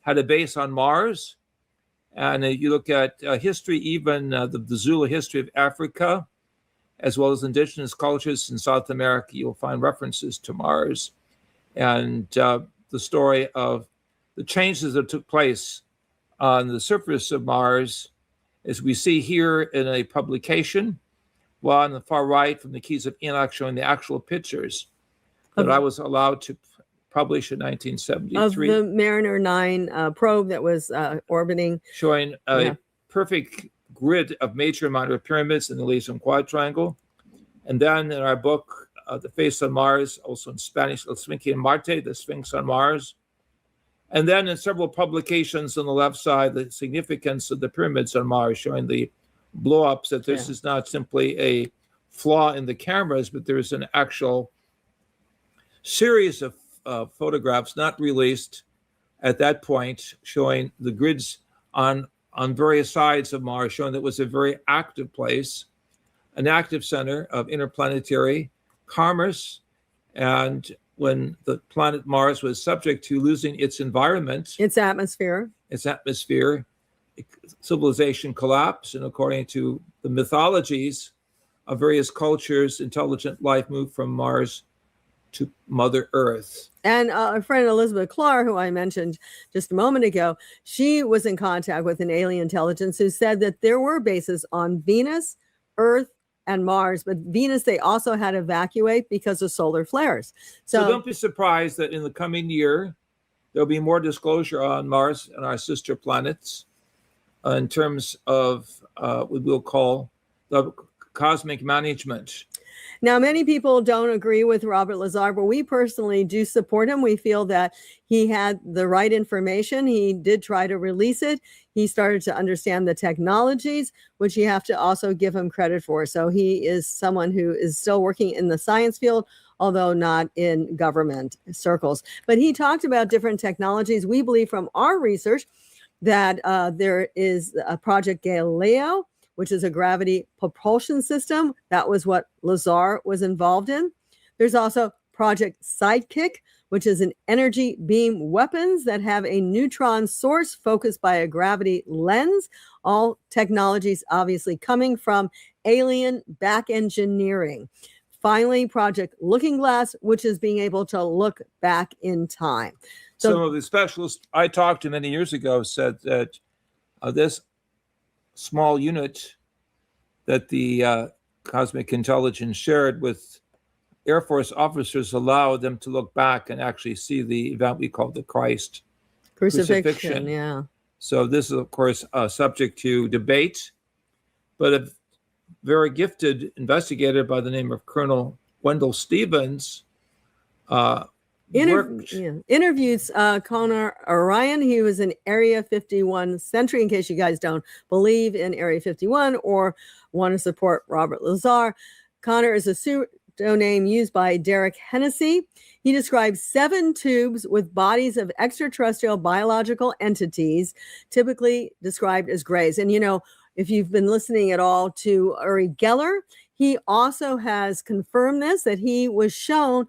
had a base on Mars. And you look at history, even the Zulu history of Africa, as well as indigenous cultures in South America, you'll find references to Mars. And the story of the changes that took place on the surface of Mars, as we see here in a publication, while on the far right from the Keys of Enoch showing the actual pictures that I was allowed to publish in 1973. Of the Mariner 9 probe that was orbiting. Showing a perfect grid of major and minor pyramids in the Elysian Quadrangle. And then in our book, The Face on Mars, also in Spanish, El Sphinx en Marte, the Sphinx on Mars. And then in several publications on the left side, the significance of the pyramids on Mars, showing the blow-ups, that this is not simply a flaw in the cameras, but there is an actual series of photographs not released at that point, showing the grids on various sides of Mars, showing that it was a very active place, an active center of interplanetary commerce. And when the planet Mars was subject to losing its environment, its atmosphere, civilization collapsed. And according to the mythologies of various cultures, intelligent life moved from Mars to Mother Earth. And our friend Elizabeth Clark, who I mentioned just a moment ago, she was in contact with an alien intelligence who said that there were bases on Venus, Earth, and Mars, but Venus, they also had to evacuate because of solar flares. So don't be surprised that in the coming year, there'll be more disclosure on Mars and our sister planets in terms of what we'll call the cosmic management. Now, many people don't agree with Robert Lazar, but we personally do support him. We feel that he had the right information. He did try to release it. He started to understand the technologies, which you have to also give him credit for. So he is someone who is still working in the science field, although not in government circles. But he talked about different technologies. We believe from our research that there is a Project Galileo, which is a gravity propulsion system. That was what Lazar was involved in. There's also Project Sidekick, which is an energy beam weapons that have a neutron source focused by a gravity lens. All technologies obviously coming from alien back engineering. Finally, Project Looking Glass, which is being able to look back in time. So, some of the specialists I talked to many years ago said that this small unit that the cosmic intelligence shared with Air Force officers allowed them to look back and actually see the event we call the Christ crucifixion. Yeah. So this is, of course, subject to debate, but a very gifted investigator by the name of Colonel Wendell Stevens interviewed Connor Orion. He was an Area 51 sentry, in case you guys don't believe in Area 51 or want to support Robert Lazar. Connor is a pseudonym used by Derek Hennessy. He describes 7 tubes with bodies of extraterrestrial biological entities, typically described as grays. And, you know, if you've been listening at all to Uri Geller, he also has confirmed this, that he was shown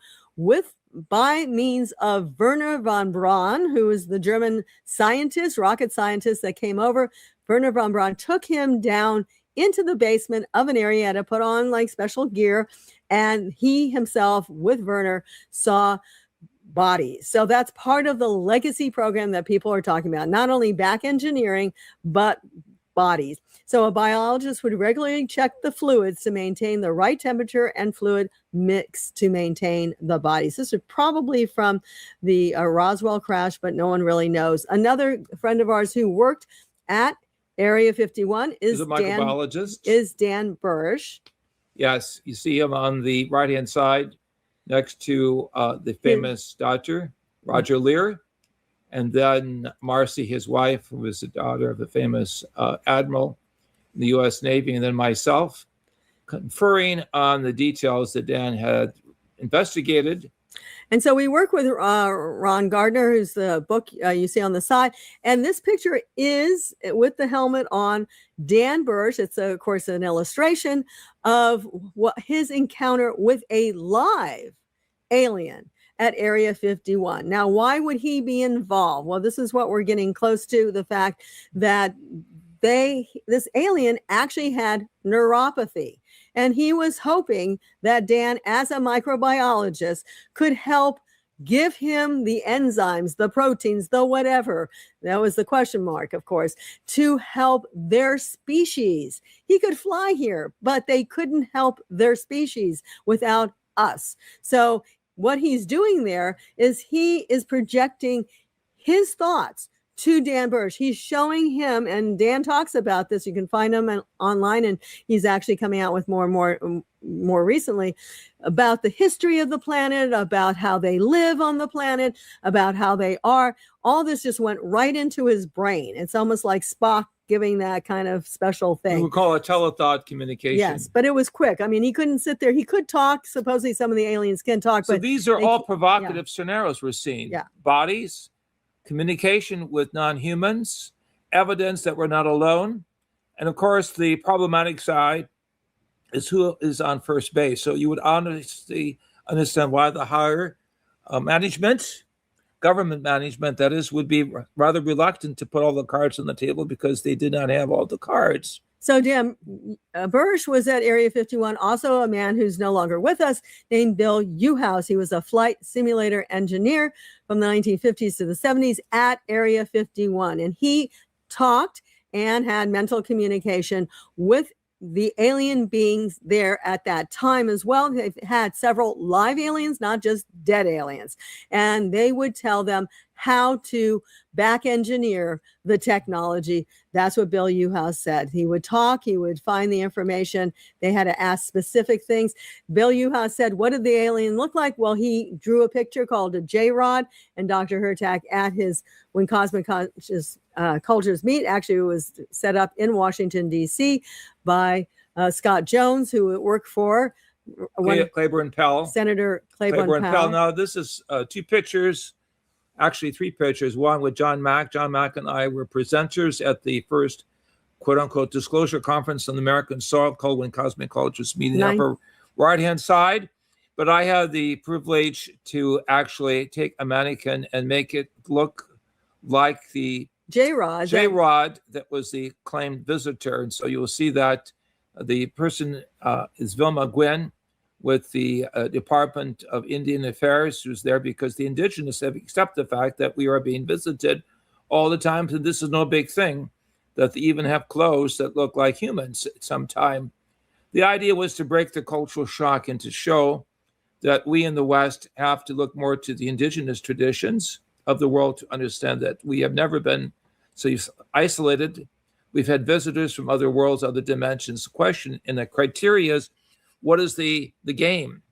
by means of Werner von Braun, who is the German scientist, rocket scientist that came over. Werner von Braun took him down into the basement of an area to put on like special gear. And he himself with Werner saw bodies. So that's part of the legacy program that people are talking about, not only back engineering, but bodies. So a biologist would regularly check the fluids to maintain the right temperature and fluid mix to maintain the bodies. This is probably from the Roswell crash, but no one really knows. Another friend of ours who worked at Area 51 is a microbiologist. Dan Bursch. Yes, you see him on the right-hand side next to the famous Dr. Roger Lear. And then Marcy, his wife, who was the daughter of the famous admiral in the U.S. Navy, and then myself, conferring on the details that Dan had investigated. And so we work with Ron Gardner, who's the book you see on the side. And this picture is with the helmet on Dan Bursch. It's, of course, an illustration of what his encounter with a live alien at Area 51. Now, why would he be involved? Well, this is what we're getting close to, the fact that this alien actually had neuropathy. And he was hoping that Dan, as a microbiologist, could help give him the enzymes, the proteins, the whatever. That was the question mark, of course, to help their species. He could fly here, but they couldn't help their species without us. So what he's doing there is he is projecting his thoughts to Dan Bursch. He's showing him, and Dan talks about this. You can find him online, and he's actually coming out with more and more recently about the history of the planet, about how they live on the planet, about how they are. All this just went right into his brain. It's almost like Spock giving that kind of special thing. We would call it telethought communication. Yes, but it was quick. I mean, he couldn't sit there. He could talk. Supposedly some of the aliens can talk. So but these are all provocative scenarios we're seeing. Yeah. Bodies, communication with non-humans, evidence that we're not alone. And of course, the problematic side is who is on first base. So you would honestly understand why the higher management, government management, that is, would be rather reluctant to put all the cards on the table because they did not have all the cards. So Dan Bursch was at Area 51, also a man who's no longer with us, named Bill Uhouse. He was a flight simulator engineer from the 1950s to the 70s at Area 51. And he talked and had mental communication with the alien beings there at that time as well. They've had several live aliens, not just dead aliens. And they would tell them how to back engineer the technology. That's what Bill Uhouse said. He would talk, he would find the information. They had to ask specific things. Bill Uhouse said, what did the alien look like? Well, he drew a picture called a J-Rod, and Dr. Hurtak at his, when Cosmic Cultures Meet, actually it was set up in Washington, D.C. by Scott Jones, who worked for Claiborne Pell. Senator Claiborne Pell. Now, this is 2 pictures. Actually, 3 pictures, one with John Mack. John Mack and I were presenters at the first quote-unquote disclosure conference on American soil called When Cosmic Cultures Meet in the upper right-hand side. But I had the privilege to actually take a mannequin and make it look like the J-Rod that was the claimed visitor. And so you will see that the person is Vilma Gwynn with the Department of Indian Affairs, who's there because the indigenous have accepted the fact that we are being visited all the time. So this is no big thing, that they even have clothes that look like humans at some time. The idea was to break the cultural shock and to show that we in the West have to look more to the indigenous traditions of the world to understand that we have never been so isolated. We've had visitors from other worlds, other dimensions. The question and the criteria is, what is the game?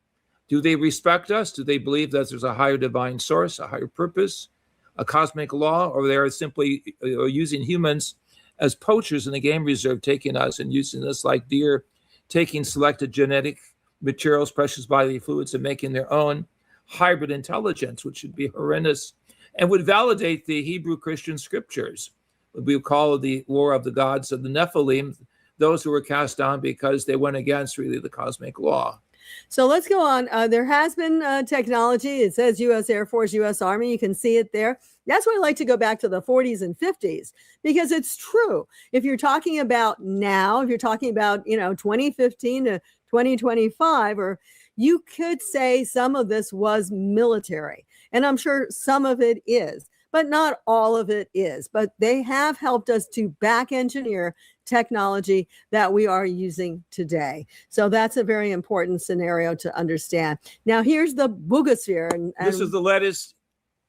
Do they respect us? Do they believe that there's a higher divine source, a higher purpose, a cosmic law, or they are simply using humans as poachers in a game reserve, taking us and using us like deer, taking selected genetic materials, precious bodily fluids, and making their own hybrid intelligence, which would be horrendous and would validate the Hebrew Christian scriptures. We would call the war of the gods of the Nephilim, those who were cast down because they went against really the cosmic law. So let's go on. There has been technology. It says U.S. Air Force, U.S. Army. You can see it there. That's why I like to go back to the 40s and 50s, because it's true. If you're talking about now, if you're talking about, 2015 to 2025, or you could say some of this was military. And I'm sure some of it is, but not all of it is. But they have helped us to back engineer technology that we are using today. So that's a very important scenario to understand. Now, here's the Bugosphere. And this is the latest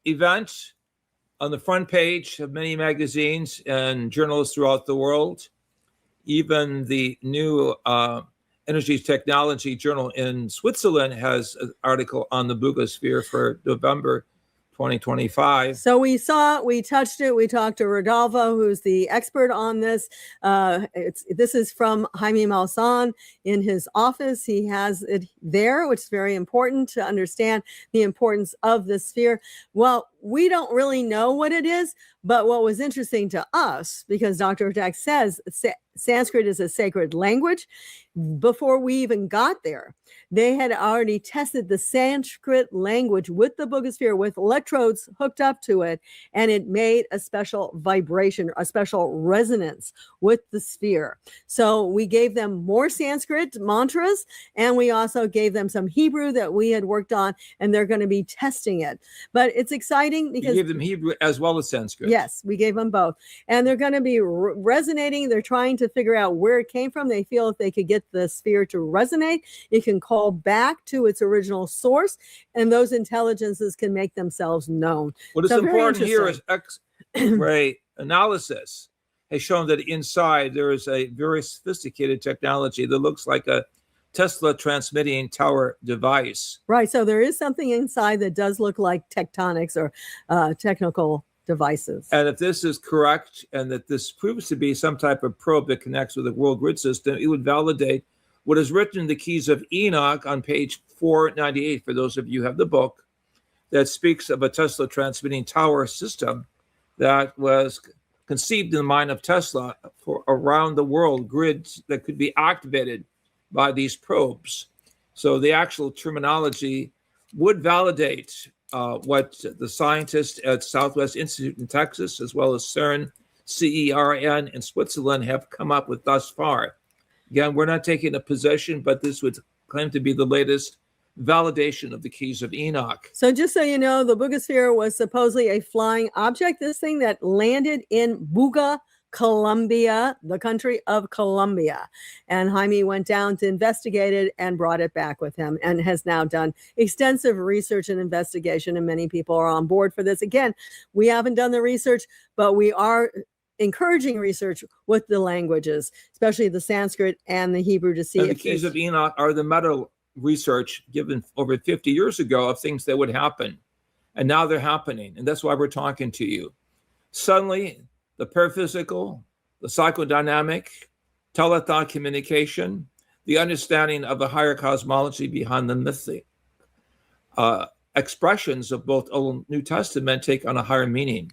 event on the front page of many magazines and journals throughout the world. Even the new Energy Technology Journal in Switzerland has an article on the Bugosphere for November 2025. So we touched it. We talked to Rodolfo, who's the expert on this. This is from Jaime Maussan in his office. He has it there, which is very important to understand the importance of the sphere. Well, we don't really know what it is, but what was interesting to us, because Dr. Hurtaks says Sanskrit is a sacred language, before we even got there, they had already tested the Sanskrit language with the Bugosphere with electrodes hooked up to it, and it made a special vibration, a special resonance with the sphere. So we gave them more Sanskrit mantras, and we also gave them some Hebrew that we had worked on, and they're going to be testing it. But it's exciting because you gave them Hebrew as well as Sanskrit. Yes, we gave them both, and they're going to be resonating. They're trying to figure out where it came from. They feel if they could get the sphere to resonate, it can call back to its original source, and those intelligences can make themselves known. What is important here is X-ray analysis has shown that inside there is a very sophisticated technology that looks like a Tesla transmitting tower device. Right. So there is something inside that does look like tectonics or technical devices. And if this is correct, and that this proves to be some type of probe that connects with the world grid system, it would validate what is written in the Keys of Enoch on page 498, for those of you who have the book, that speaks of a Tesla transmitting tower system that was conceived in the mind of Tesla for around the world, grids that could be activated by these probes. So the actual terminology would validate what the scientists at Southwest Institute in Texas, as well as CERN, CERN in Switzerland, have come up with thus far. Again, we're not taking a position, but this would claim to be the latest validation of the Keys of Enoch. So just so you know, the Bugosphere was supposedly a flying object, this thing that landed in Buga, Colombia, the country of Colombia. And Jaime went down to investigate it and brought it back with him, and has now done extensive research and investigation, and many people are on board for this. Again, we haven't done the research, but we are encouraging research with the languages, especially the Sanskrit and the Hebrew, to see and the Keys of Enoch are the meta research given over 50 years ago of things that would happen. And now they're happening. And that's why we're talking to you. Suddenly, the paraphysical, the psychodynamic, telethon communication, the understanding of the higher cosmology behind the mythic expressions of both Old and New Testament take on a higher meaning.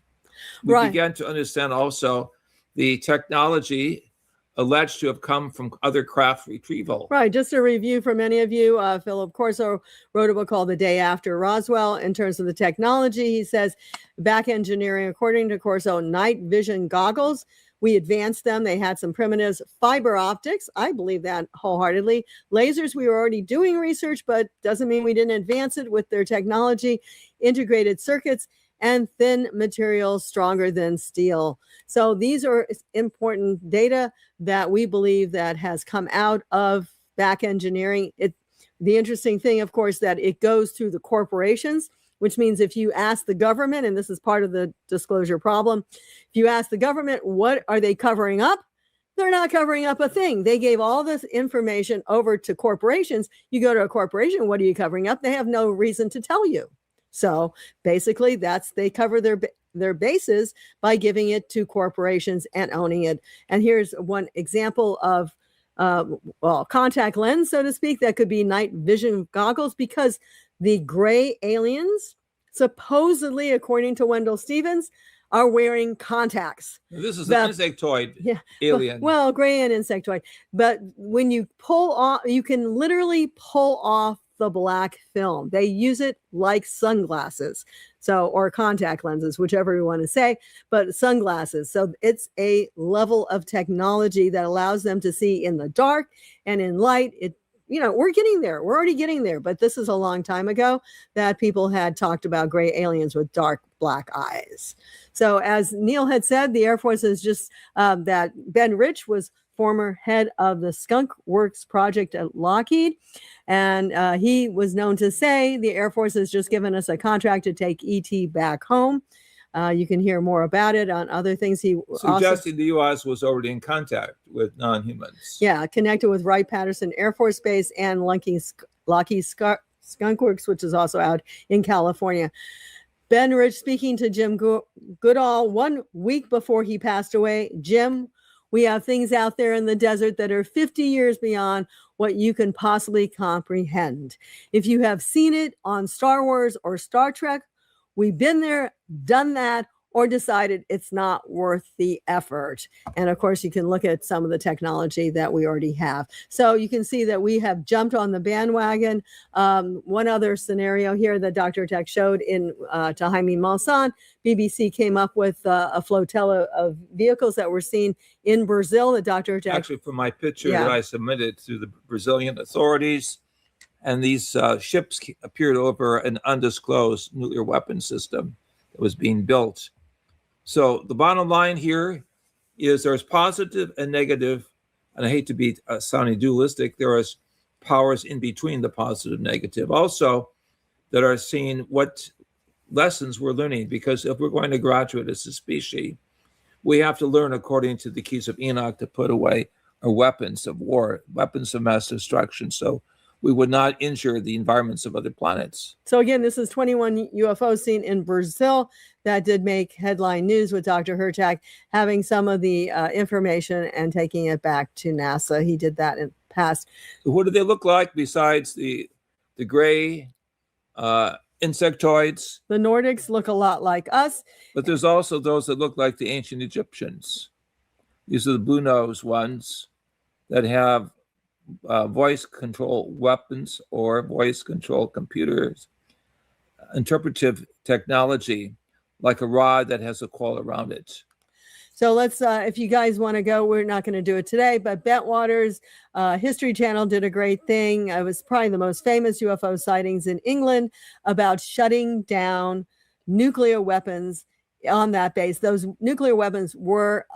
We began to understand also the technology alleged to have come from other craft retrieval. Right. Just a review for many of you. Philip Corso wrote a book called The Day After Roswell. In terms of the technology, he says back engineering, according to Corso, night vision goggles. We advanced them. They had some primitives. Fiber optics. I believe that wholeheartedly. Lasers, we were already doing research, but doesn't mean we didn't advance it with their technology. Integrated circuits and thin materials stronger than steel. So these are important data that we believe that has come out of back engineering. The interesting thing, of course, that it goes through the corporations, which means if you ask the government, and this is part of the disclosure problem, if you ask the government, what are they covering up? They're not covering up a thing. They gave all this information over to corporations. You go to a corporation, what are you covering up? They have no reason to tell you. So basically, they cover their bases by giving it to corporations and owning it. And here's one example of contact lens, so to speak, that could be night vision goggles, because the gray aliens, supposedly, according to Wendell Stevens, are wearing contacts. This is an insectoid alien. Well, gray and insectoid. But when you pull off, you can literally pull off the black film. They use it like sunglasses, or contact lenses, whichever you want to say, but sunglasses. So it's a level of technology that allows them to see in the dark and in light. We're getting there. We're already getting there, but this is a long time ago that people had talked about gray aliens with dark black eyes. So as Neil had said, the Air Force is just that Ben Rich was former head of the Skunk Works project at Lockheed. And he was known to say, the Air Force has just given us a contract to take ET back home. You can hear more about it on other things. He suggesting the U.S. was already in contact with non-humans. Yeah, connected with Wright-Patterson Air Force Base and Lockheed Skunk Works, which is also out in California. Ben Rich speaking to Jim Goodall 1 week before he passed away. Jim, we have things out there in the desert that are 50 years beyond what you can possibly comprehend. If you have seen it on Star Wars or Star Trek, we've been there, done that, or decided it's not worth the effort. And of course, you can look at some of the technology that we already have. So you can see that we have jumped on the bandwagon. One other scenario here that Dr. Tech showed in to Jaime Maussan, BBC came up with a flotilla of vehicles that were seen in Brazil that Dr. Tech... Actually, from my picture that I submitted to the Brazilian authorities, and these ships appeared over an undisclosed nuclear weapon system that was being built. So the bottom line here is there's positive and negative, and I hate to be sounding dualistic, there is powers in between the positive and negative also that are seeing what lessons we're learning, because if we're going to graduate as a species, we have to learn according to the keys of Enoch to put away our weapons of war, weapons of mass destruction, so we would not injure the environments of other planets. So again, this is 21 UFOs seen in Brazil that did make headline news with Dr. Hurtak having some of the information and taking it back to NASA. He did that in the past. So what do they look like besides the gray insectoids? The Nordics look a lot like us. But there's also those that look like the ancient Egyptians. These are the blue-nosed ones that have voice control weapons or voice control computers, interpretive technology, like a rod that has a coil around it. So let's, if you guys want to go, we're not going to do it today, but Bentwaters History Channel did a great thing. It was probably the most famous UFO sightings in England about shutting down nuclear weapons on that base. Those nuclear weapons were,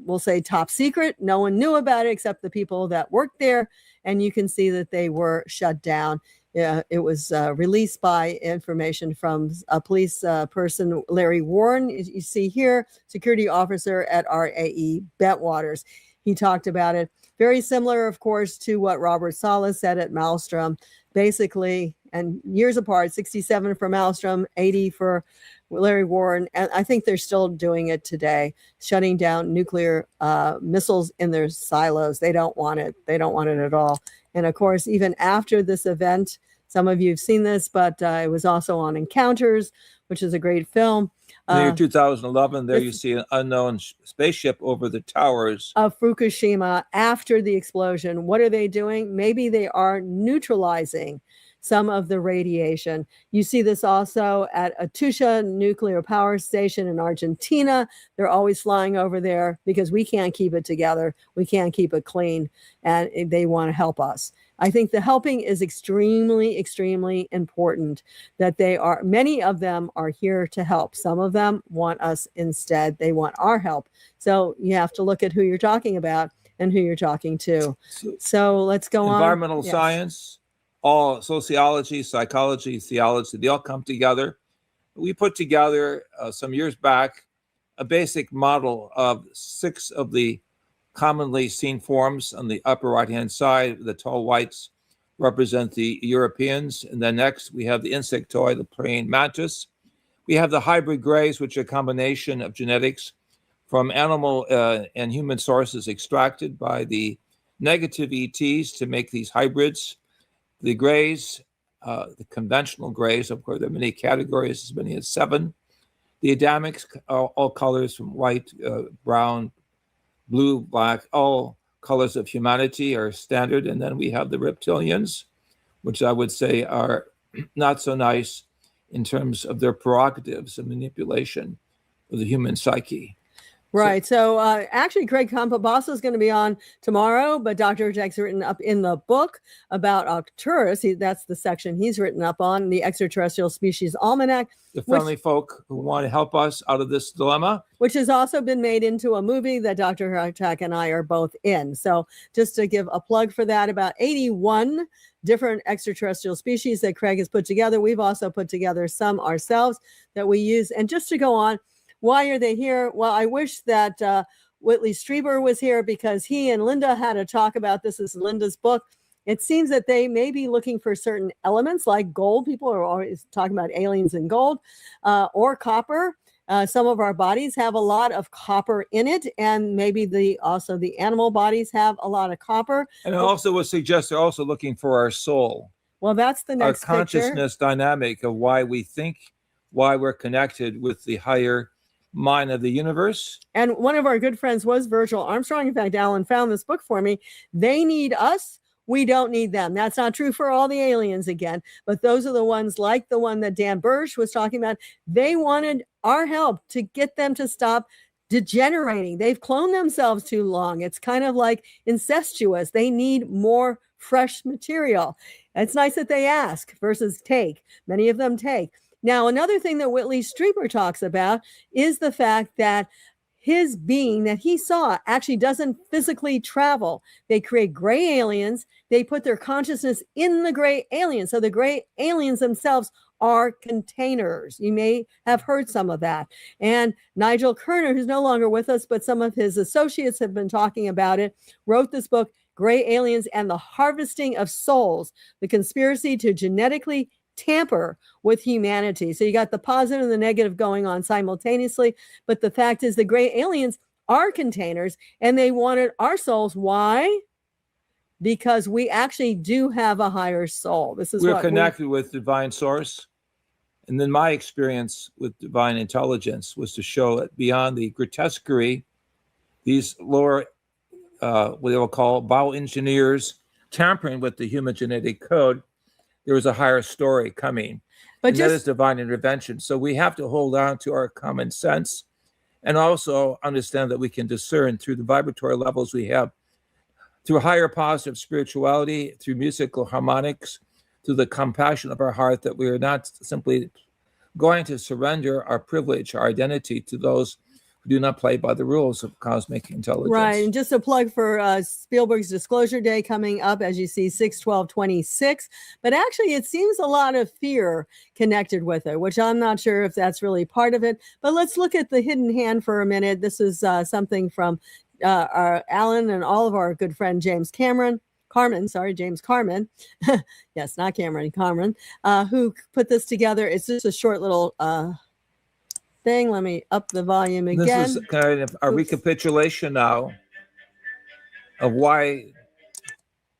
we'll say, top secret. No one knew about it except the people that worked there. And you can see that they were shut down. It was released by information from a police person, Larry Warren. You see here, security officer at RAE Bentwaters. He talked about it. Very similar, of course, to what Robert Sala said at Maelstrom. Basically, and years apart, 67 for Maelstrom, 80 for Larry Warren, and I think they're still doing it today, shutting down nuclear missiles in their silos. They don't want it. They don't want it at all. And of course, even after this event, some of you have seen this, but it was also on Encounters, which is a great film. In the year 2011, there you see an unknown spaceship over the towers of Fukushima after the explosion. What are they doing? Maybe they are neutralizing some of the radiation. You see this also at Atusha nuclear power station in Argentina. They're always flying over there because we can't keep it together. We can't keep it clean, and they want to help us. I think the helping is extremely, extremely important, that many of them are here to help. Some of them want us instead. They want our help. So you have to look at who you're talking about and who you're talking to. So let's go on. Environmental science, all sociology, psychology, theology, they all come together. We put together some years back a basic model of 6 of the commonly seen forms. On the upper right-hand side, the tall whites represent the Europeans. And then next, we have the insectoid, the praying mantis. We have the hybrid grays, which are a combination of genetics from animal and human sources extracted by the negative ETs to make these hybrids. The grays, the conventional grays, of course, there are many categories, as many as 7. The Adamics, all colors from white, brown, blue, black, all colors of humanity are standard. And then we have the reptilians, which I would say are not so nice in terms of their prerogatives and manipulation of the human psyche. Right. So actually, Craig Campobasso is going to be on tomorrow, but Dr. Hurtaks written up in the book about Arcturus. That's the section he's written up on, the Extraterrestrial Species Almanac. The friendly folk who want to help us out of this dilemma. Which has also been made into a movie that Dr. Hurtak and I are both in. So just to give a plug for that, about 81 different extraterrestrial species that Craig has put together. We've also put together some ourselves that we use. And just to go on, why are they here? Well, I wish that Whitley Strieber was here because he and Linda had a talk about this. This is Linda's book. It seems that they may be looking for certain elements like gold. People are always talking about aliens and gold or copper. Some of our bodies have a lot of copper in it, and maybe also the animal bodies have a lot of copper. And I also would suggest they're also looking for our soul. Well, that's the next our consciousness dynamic of why we think, why we're connected with the higher mind of the universe. And one of our good friends was Virgil Armstrong. In fact, Alan found this book for me. They need us. We don't need them. That's not true for all the aliens again, but those are the ones like the one that Dan Bursch was talking about. They wanted our help to get them to stop degenerating. They've cloned themselves too long. It's kind of like incestuous. They need more fresh material. It's nice that they ask versus take. Many of them take. Now, another thing that Whitley Strieber talks about is the fact that his being that he saw actually doesn't physically travel. They create gray aliens. They put their consciousness in the gray aliens. So the gray aliens themselves are containers. You may have heard some of that. And Nigel Kerner, who's no longer with us, but some of his associates have been talking about it, wrote this book, Gray Aliens and the Harvesting of Souls, the Conspiracy to Genetically Tamper with Humanity. So you got the positive and the negative going on simultaneously. But the fact is the gray aliens are containers and they wanted our souls. Why? Because we actually do have a higher soul. This is we're connected with divine source. And then my experience with divine intelligence was to show that beyond the grotesquerie, these lower, what they will call bioengineers tampering with the human genetic code, there was a higher story coming. But that is divine intervention. So we have to hold on to our common sense and also understand that we can discern through the vibratory levels we have, through higher positive spirituality, through musical harmonics, through the compassion of our heart, that we are not simply going to surrender our privilege, our identity to those who do not play by the rules of cosmic intelligence. Right. And just a plug for Spielberg's Disclosure Day coming up, as you see, 6/12/26. But actually, it seems a lot of fear connected with it, which I'm not sure if that's really part of it. But let's look at the hidden hand for a minute. This is something from Alan and all of our good friend James Carmen. Yes, not Cameron, Carmen, who put this together. It's just a short little thing. Let me up the volume again. This is kind of a recapitulation now of why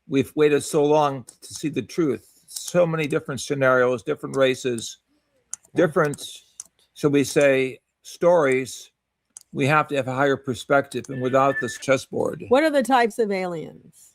we've waited so long to see the truth. So many different scenarios, different races, different, shall we say, stories, we have to have a higher perspective, and without this chessboard. What are the types of aliens?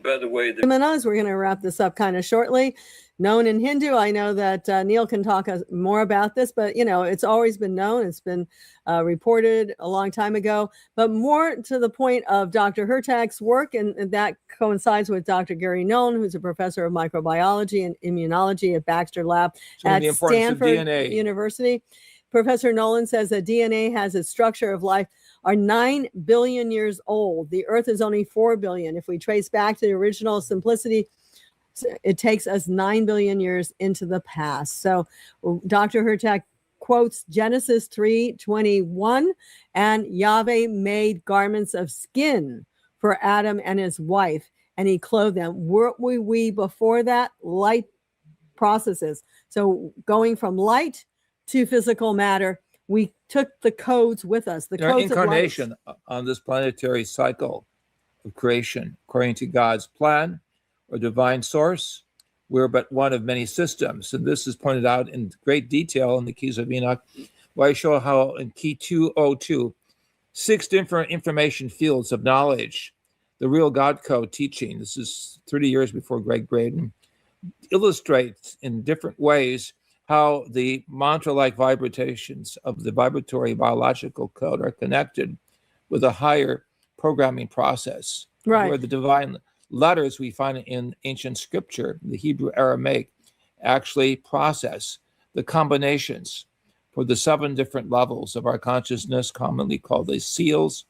By the way, We're going to wrap this up kind of shortly. Known in Hindu, I know that Neil can talk more about this, but it's always been known. It's been reported a long time ago. But more to the point of Dr. Hurtaks' work, and that coincides with Dr. Gary Nolan, who's a professor of microbiology and immunology at Baxter Lab at Stanford University. Professor Nolan says that DNA has a structure of life are 9 billion years old. The Earth is only 4 billion. If we trace back to the original simplicity, it takes us 9 billion years into the past. So Dr. Hurtak quotes Genesis 3:21, and Yahweh made garments of skin for Adam and his wife, and he clothed them. Weren't we before that? Light processes. So going from light to physical matter, we took the codes with us. The codes incarnation on this planetary cycle of creation, according to God's plan or divine source, we're but one of many systems. And this is pointed out in great detail in the Keys of Enoch, where I show how in Key 202, 6 different information fields of knowledge, the real God code teaching, this is 30 years before Greg Braden, illustrates in different ways how the mantra-like vibrations of the vibratory biological code are connected with a higher programming process, right, where the divine letters we find in ancient scripture, the Hebrew Aramaic, actually process the combinations for the 7 different levels of our consciousness, commonly called the seals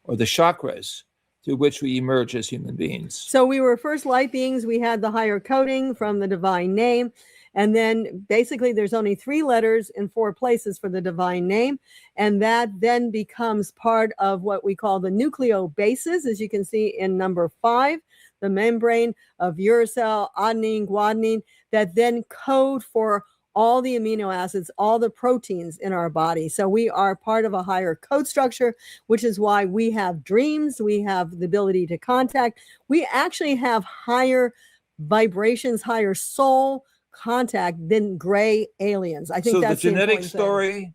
or the chakras, through which we emerge as human beings. So we were first light beings. We had the higher coding from the divine name. And then basically there's only 3 letters in 4 places for the divine name. And that then becomes part of what we call the nucleobases, as you can see in number 5, the membrane of uracil, adenine, guanine, that then code for all the amino acids, all the proteins in our body. So we are part of a higher code structure, which is why we have dreams. We have the ability to contact. We actually have higher vibrations, higher soul contact than gray aliens. I think so that's the genetic story,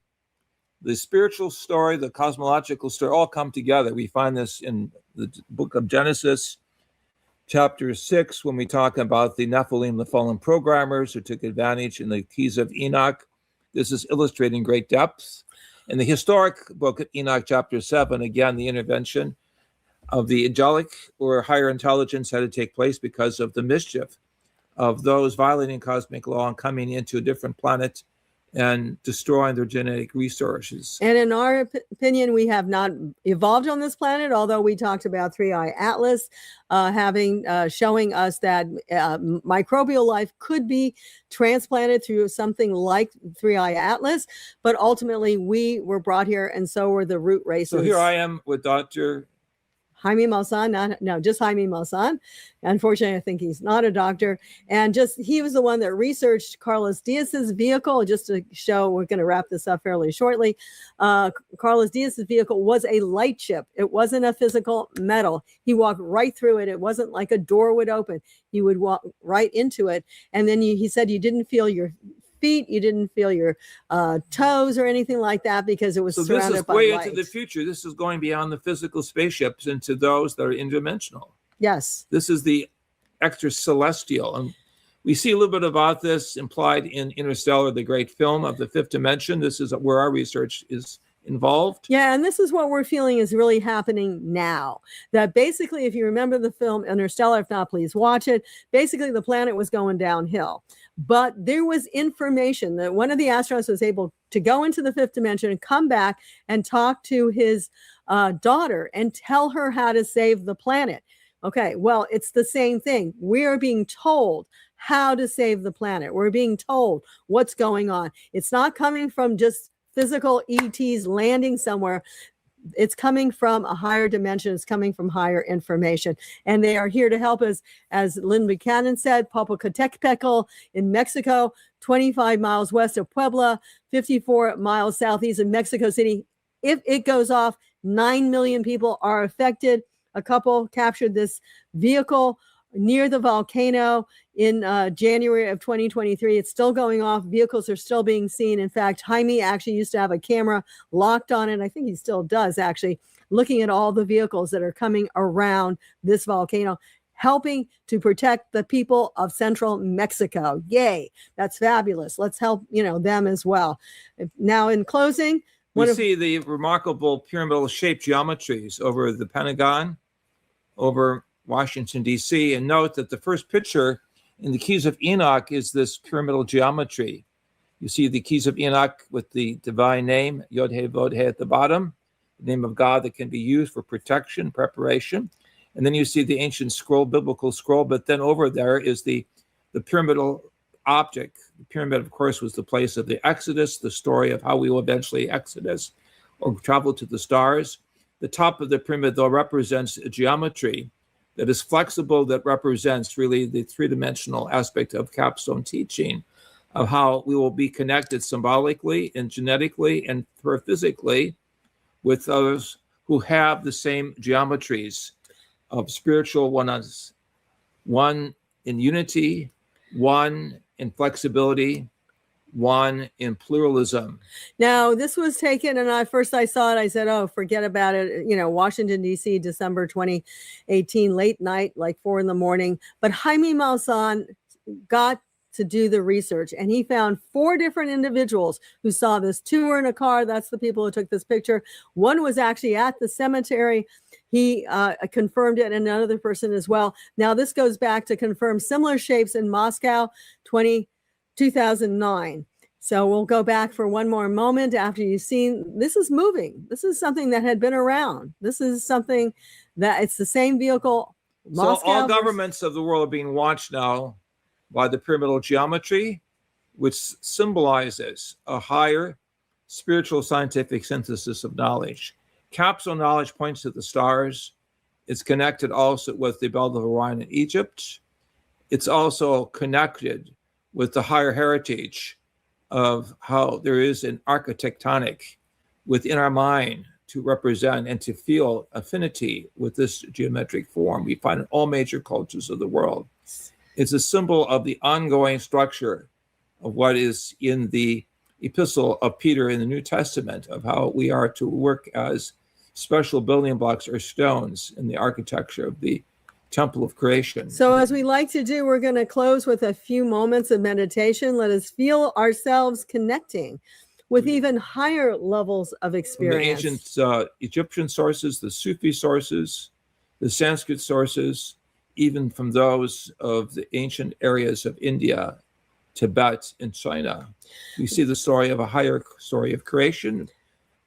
the spiritual story, the cosmological story all come together. We find this in the book of Genesis, chapter 6, when we talk about the Nephilim, the fallen programmers who took advantage in the Keys of Enoch. This is illustrating great depth. In the historic book of Enoch, chapter 7, again, the intervention of the angelic or higher intelligence had to take place because of the mischief of those violating cosmic law and coming into a different planet and destroying their genetic resources. And in our opinion, we have not evolved on this planet, although we talked about 3i Atlas showing us that microbial life could be transplanted through something like 3i Atlas, but ultimately we were brought here, and so were the root races. So here I am with Dr. Jaime Maussan, just Jaime Maussan. Unfortunately, I think he's not a doctor. And he was the one that researched Carlos Diaz's vehicle. Just to show, we're going to wrap this up fairly shortly. Carlos Diaz's vehicle was a light ship. It wasn't a physical metal. He walked right through it. It wasn't like a door would open. He would walk right into it. And then he said you didn't feel your feet, you didn't feel your toes or anything like that because it was surrounded by light. So this is way into the future. This is going beyond the physical spaceships into those that are interdimensional. Yes. This is the extra celestial. And we see a little bit about this implied in Interstellar, the great film of the 5th dimension. This is where our research is involved. Yeah, and this is what we're feeling is really happening now. That basically, if you remember the film Interstellar, if not, please watch it. Basically, the planet was going downhill. But there was information that one of the astronauts was able to go into the 5th dimension and come back and talk to his daughter and tell her how to save the planet. Okay, well, it's the same thing. We are being told how to save the planet. We're being told what's going on. It's not coming from just physical ETs landing somewhere. It's coming from a higher dimension. It's coming from higher information. And they are here to help us, as Lynn Buchanan said, Popocatépetl in Mexico, 25 miles west of Puebla, 54 miles southeast of Mexico City. If it goes off, 9 million people are affected. A couple captured this vehicle. near the volcano in January of 2023. It's still going off. Vehicles are still being seen. In fact, Jaime actually used to have a camera locked on it. I think he still does, actually, looking at all the vehicles that are coming around this volcano, helping to protect the people of central Mexico. Yay, that's fabulous. Let's help, them as well. Now, in closing, we see the remarkable pyramidal shaped geometries over the Pentagon, over Washington, D.C., and note that the first picture in the Keys of Enoch is this pyramidal geometry. You see the Keys of Enoch with the divine name, Yod-He, Vod-He at the bottom, the name of God that can be used for protection, preparation. And then you see the ancient scroll, biblical scroll, but then over there is the pyramidal object. The pyramid, of course, was the place of the Exodus, the story of how we will eventually exodus or travel to the stars. The top of the pyramid, though, represents a geometry that is flexible, that represents really the three-dimensional aspect of capstone teaching, of how we will be connected symbolically and genetically and physically with those who have the same geometries of spiritual oneness, one in unity, one in flexibility, one in pluralism. Now, this was taken, and I saw it, I said, oh, forget about it. Washington, D.C., December 2018, late night, like 4 a.m. But Jaime Maussan got to do the research, and he found 4 different individuals who saw this. 2 were in a car. That's the people who took this picture. 1 was actually at the cemetery. He confirmed it, and another person as well. Now, this goes back to confirm similar shapes in Moscow, 2009. So we'll go back for one more moment after you've seen. This is moving. This is something that had been around. This is something that it's the same vehicle. So all governments of the world are being watched now by the pyramidal geometry, which symbolizes a higher spiritual scientific synthesis of knowledge. Capsule knowledge points to the stars. It's connected also with the belt of Orion in Egypt. It's also connected with the higher heritage of how there is an architectonic within our mind to represent and to feel affinity with this geometric form. We find in all major cultures of the world. It's a symbol of the ongoing structure of what is in the epistle of Peter in the New Testament, of how we are to work as special building blocks or stones in the architecture of the temple of creation. So as we like to do, we're going to close with a few moments of meditation. Let us feel ourselves connecting with even higher levels of experience. From the ancient Egyptian sources, the Sufi sources, the Sanskrit sources, even from those of the ancient areas of India, Tibet, and China. We see the story of a higher story of creation.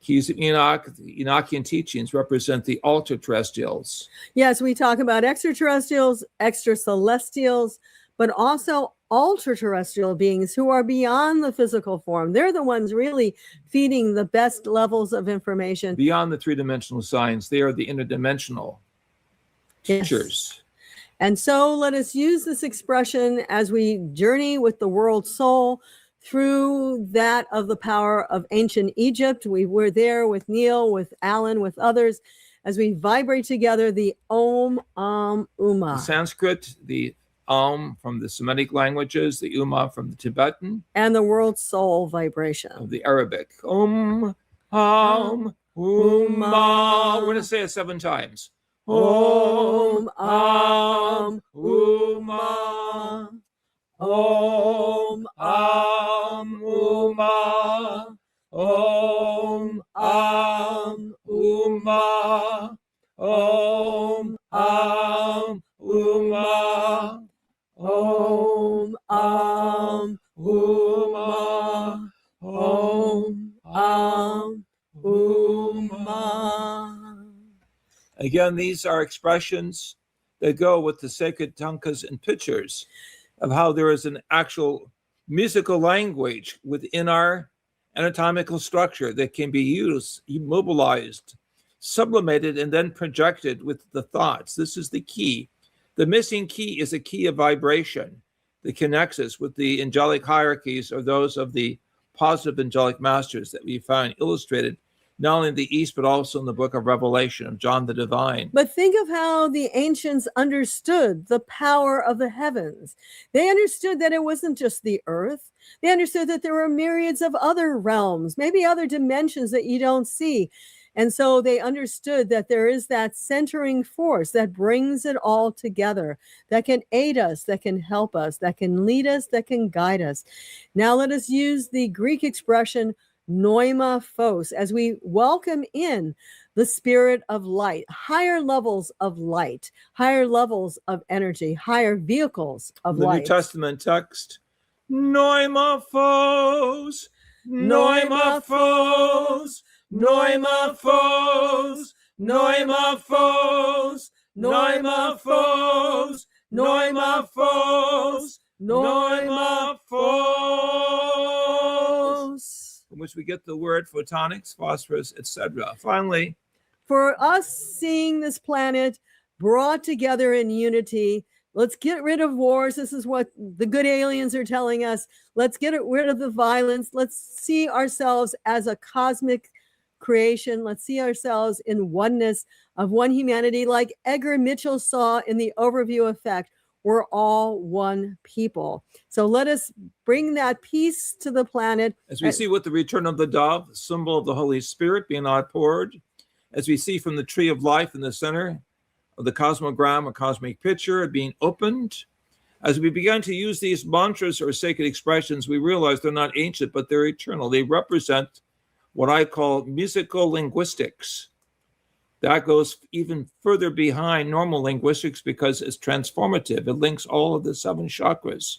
Keys of Enoch, the Enochian teachings represent the ultra-terrestrials. Yes, we talk about extraterrestrials, extracelestials, but also ultra-terrestrial beings who are beyond the physical form. They're the ones really feeding the best levels of information. Beyond the three-dimensional signs, they are the interdimensional teachers. Yes. And so let us use this expression as we journey with the world soul through that of the power of ancient Egypt. We were there with Neil, with Alan, with others, as we vibrate together the Om, Uma. The Sanskrit, the Om from the Semitic languages, the Uma from the Tibetan, and the world soul vibration of the Arabic. Om, Uma. We're going to say it 7 times. Om, Uma. Om, Uma. Om, Uma. Om, Uma. Om, Uma. Om, Uma. Again, these are expressions that go with the sacred tankas and pictures of how there is an actual musical language within our anatomical structure that can be used, mobilized, sublimated, and then projected with the thoughts. This is the key. The missing key is a key of vibration that connects us with the angelic hierarchies or those of the positive angelic masters that we find illustrated not only in the East, but also in the book of Revelation of John the Divine. But think of how the ancients understood the power of the heavens. They understood that it wasn't just the earth. They understood that there were myriads of other realms, maybe other dimensions that you don't see. And so they understood that there is that centering force that brings it all together, that can aid us, that can help us, that can lead us, that can guide us. Now let us use the Greek expression Pneuma Phos as we welcome in the spirit of light, higher levels of light, higher levels of energy, higher vehicles of The light. New Testament text, Pneuma Phos, Pneuma Phos, Pneuma Phos, Pneuma Phos, Pneuma Phos, Pneuma Phos, Pneuma Phos, from which we get the word photonics, phosphorus, etc. Finally, for us seeing this planet brought together in unity, let's get rid of wars. This is what the good aliens are telling us. Let's get rid of the violence. Let's see ourselves as a cosmic creation. Let's see ourselves in oneness of one humanity, like Edgar Mitchell saw in the overview effect. We're all one people. So let us bring that peace to the planet. As we see with the return of the dove, the symbol of the Holy Spirit being outpoured, as we see from the tree of life in the center of the cosmogram, a cosmic picture being opened, as we begin to use these mantras or sacred expressions, we realize they're not ancient, but they're eternal. They represent what I call musical linguistics. That goes even further behind normal linguistics because it's transformative. It links all of the 7 chakras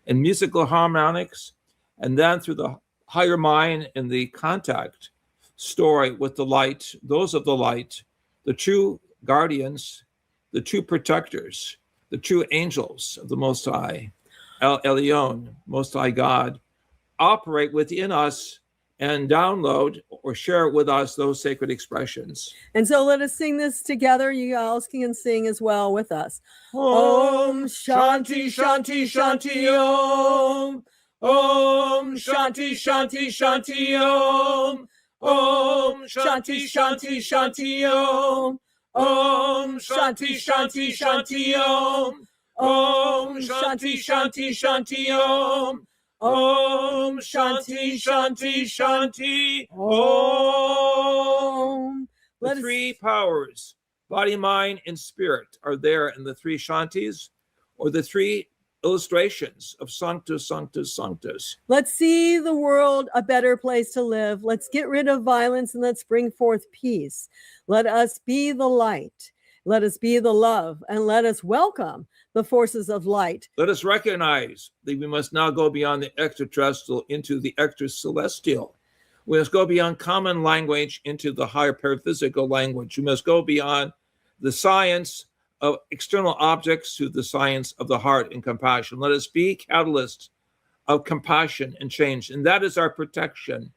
and musical harmonics, and then through the higher mind and the contact story with the light, those of the light, the true guardians, the true protectors, the true angels of the Most High, El Elyon, Most High God, operate within us and download or share with us those sacred expressions. And so let us sing this together. You all can sing as well with us. Om Shanti Shanti Shanti Om. Om Shanti Shanti Shanti Om. Om Shanti Shanti Shanti Om. Om Shanti Shanti Shanti Om. Om Shanti Shanti Shanti Om. Om Shanti Shanti Shanti Om. The 3 powers, body, mind, and spirit, are there in the 3 Shantis, or the 3 illustrations of Sanctus, Sanctus, Sanctus. Let's see the world a better place to live. Let's get rid of violence and let's bring forth peace. Let us be the light. Let us be the love, and let us welcome the forces of light. Let us recognize that we must now go beyond the extraterrestrial into the extracelestial. We must go beyond common language into the higher paraphysical language. We must go beyond the science of external objects to the science of the heart and compassion. Let us be catalysts of compassion and change. And that is our protection,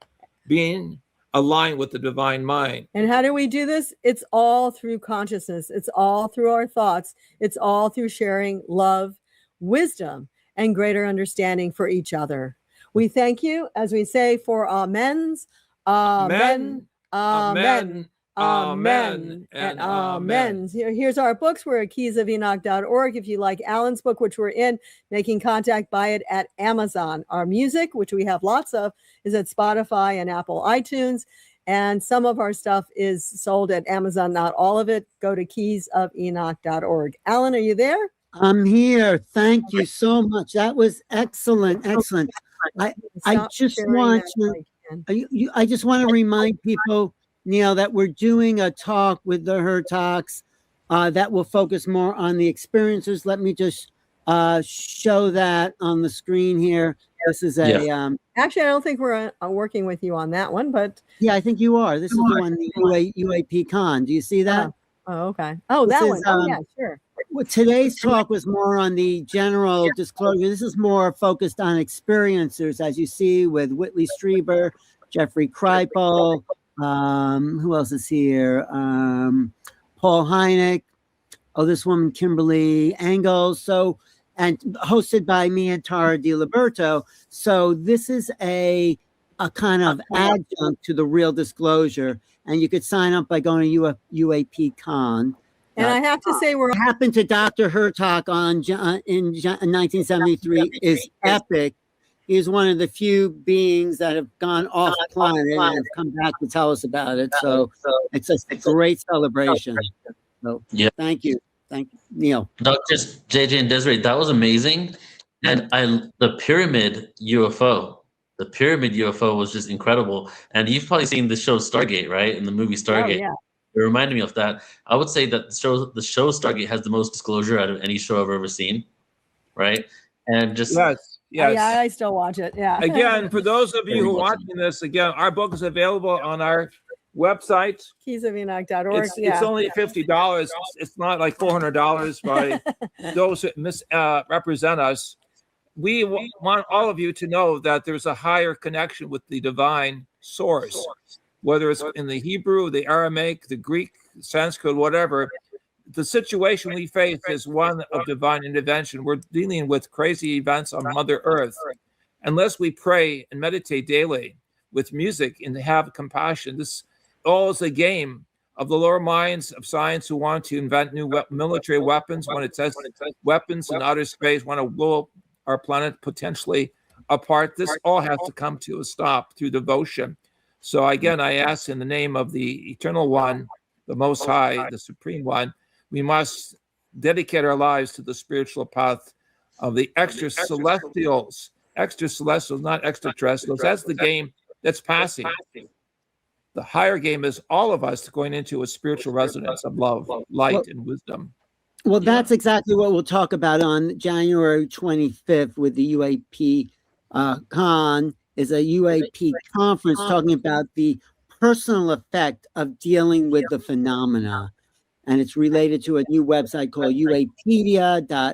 being aligned with the divine mind. And how do we do this? It's all through consciousness. It's all through our thoughts. It's all through sharing love, wisdom, and greater understanding for each other. We thank you, as we say, for amens, amen, amen, amen, and amen. Here's our books. We're at keysofenoch.org. If you like Alan's book, which we're in, making contact, buy it at Amazon. Our music, which we have lots of, is at Spotify and Apple iTunes. And some of our stuff is sold at Amazon, not all of it. Go to keysofenoch.org. Alan, are you there? I'm here. Thank you so much. That was excellent. Excellent. I just want to remind people, Neil, that we're doing a talk with the Hurtaks that will focus more on the experiences. Let me just show that on the screen here. This is a actually, I don't think we're working with you on that one, but yeah, I think you are. This is the one, the UAP Con. Do you see that? Oh, okay. Oh, This that is, one. Yeah, sure. Well, today's talk was more on the general disclosure. This is more focused on experiencers, as you see, with Whitley Strieber, Jeffrey Kripal, who else is here? Paul Hynek. Oh, this woman, Kimberly Engels. So, and hosted by me and Tara DiLiberto. So this is a a kind of adjunct to the Real Disclosure, and you could sign up by going to UAPCon. And I have to say, what happened to Dr. Hurtak in 1973 is epic. He's one of the few beings that have gone off planet and have come back to tell us about it. So it's a great celebration. So yeah, thank you, Neil. Doctors JJ and Desiree, that was amazing. And the pyramid UFO was just incredible. And you've probably seen the show Stargate, right? In the movie Stargate. Oh, yeah. It reminded me of that. I would say that the show Stargate has the most disclosure out of any show I've ever seen, right? And just yes. Yeah, I still watch it. Yeah. Again, for those of you who are watching this, again, our book is available on our website. keysofenoch.org. It's only $50. It's not like $400 by those that represent us. We want all of you to know that there's a higher connection with the divine source, whether it's in the Hebrew, the Aramaic, the Greek, Sanskrit, whatever. The situation we face is one of divine intervention. We're dealing with crazy events on Mother Earth. Unless we pray and meditate daily with music and have compassion, this all is a game of the lower minds of science who want to invent new military weapons, want to test weapons in outer space, want to blow our planet potentially apart. This all has to come to a stop through devotion. So again, I ask in the name of the Eternal One, the Most High, the Supreme One, we must dedicate our lives to the spiritual path of the extracelestials, not extraterrestrials. That's the game that's passing. The higher game is all of us going into a spiritual resonance of love, light, and wisdom. Well, that's exactly what we'll talk about on January 25th with the UAP Con, is a UAP conference talking about the personal effect of dealing with the phenomena. And it's related to a new website called uapedia.ai.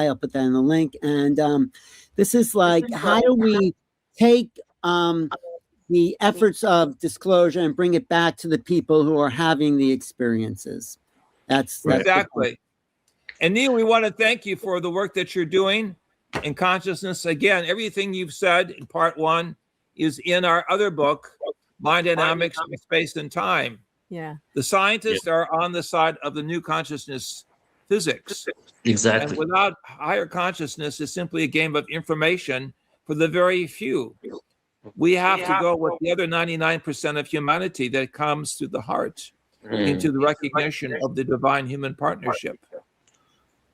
I'll put that in the link. And this is like, how do we take the efforts of disclosure and bring it back to the people who are having the experiences? That's exactly. And Neil, we want to thank you for the work that you're doing in consciousness. Again, everything you've said in part 1 is in our other book, Mind Dynamics, Space and Time. Yeah. The scientists are on the side of the new consciousness physics. Exactly. And without higher consciousness, it's simply a game of information for the very few. We have to go with the other 99% of humanity that comes through the heart into the recognition of the divine human partnership.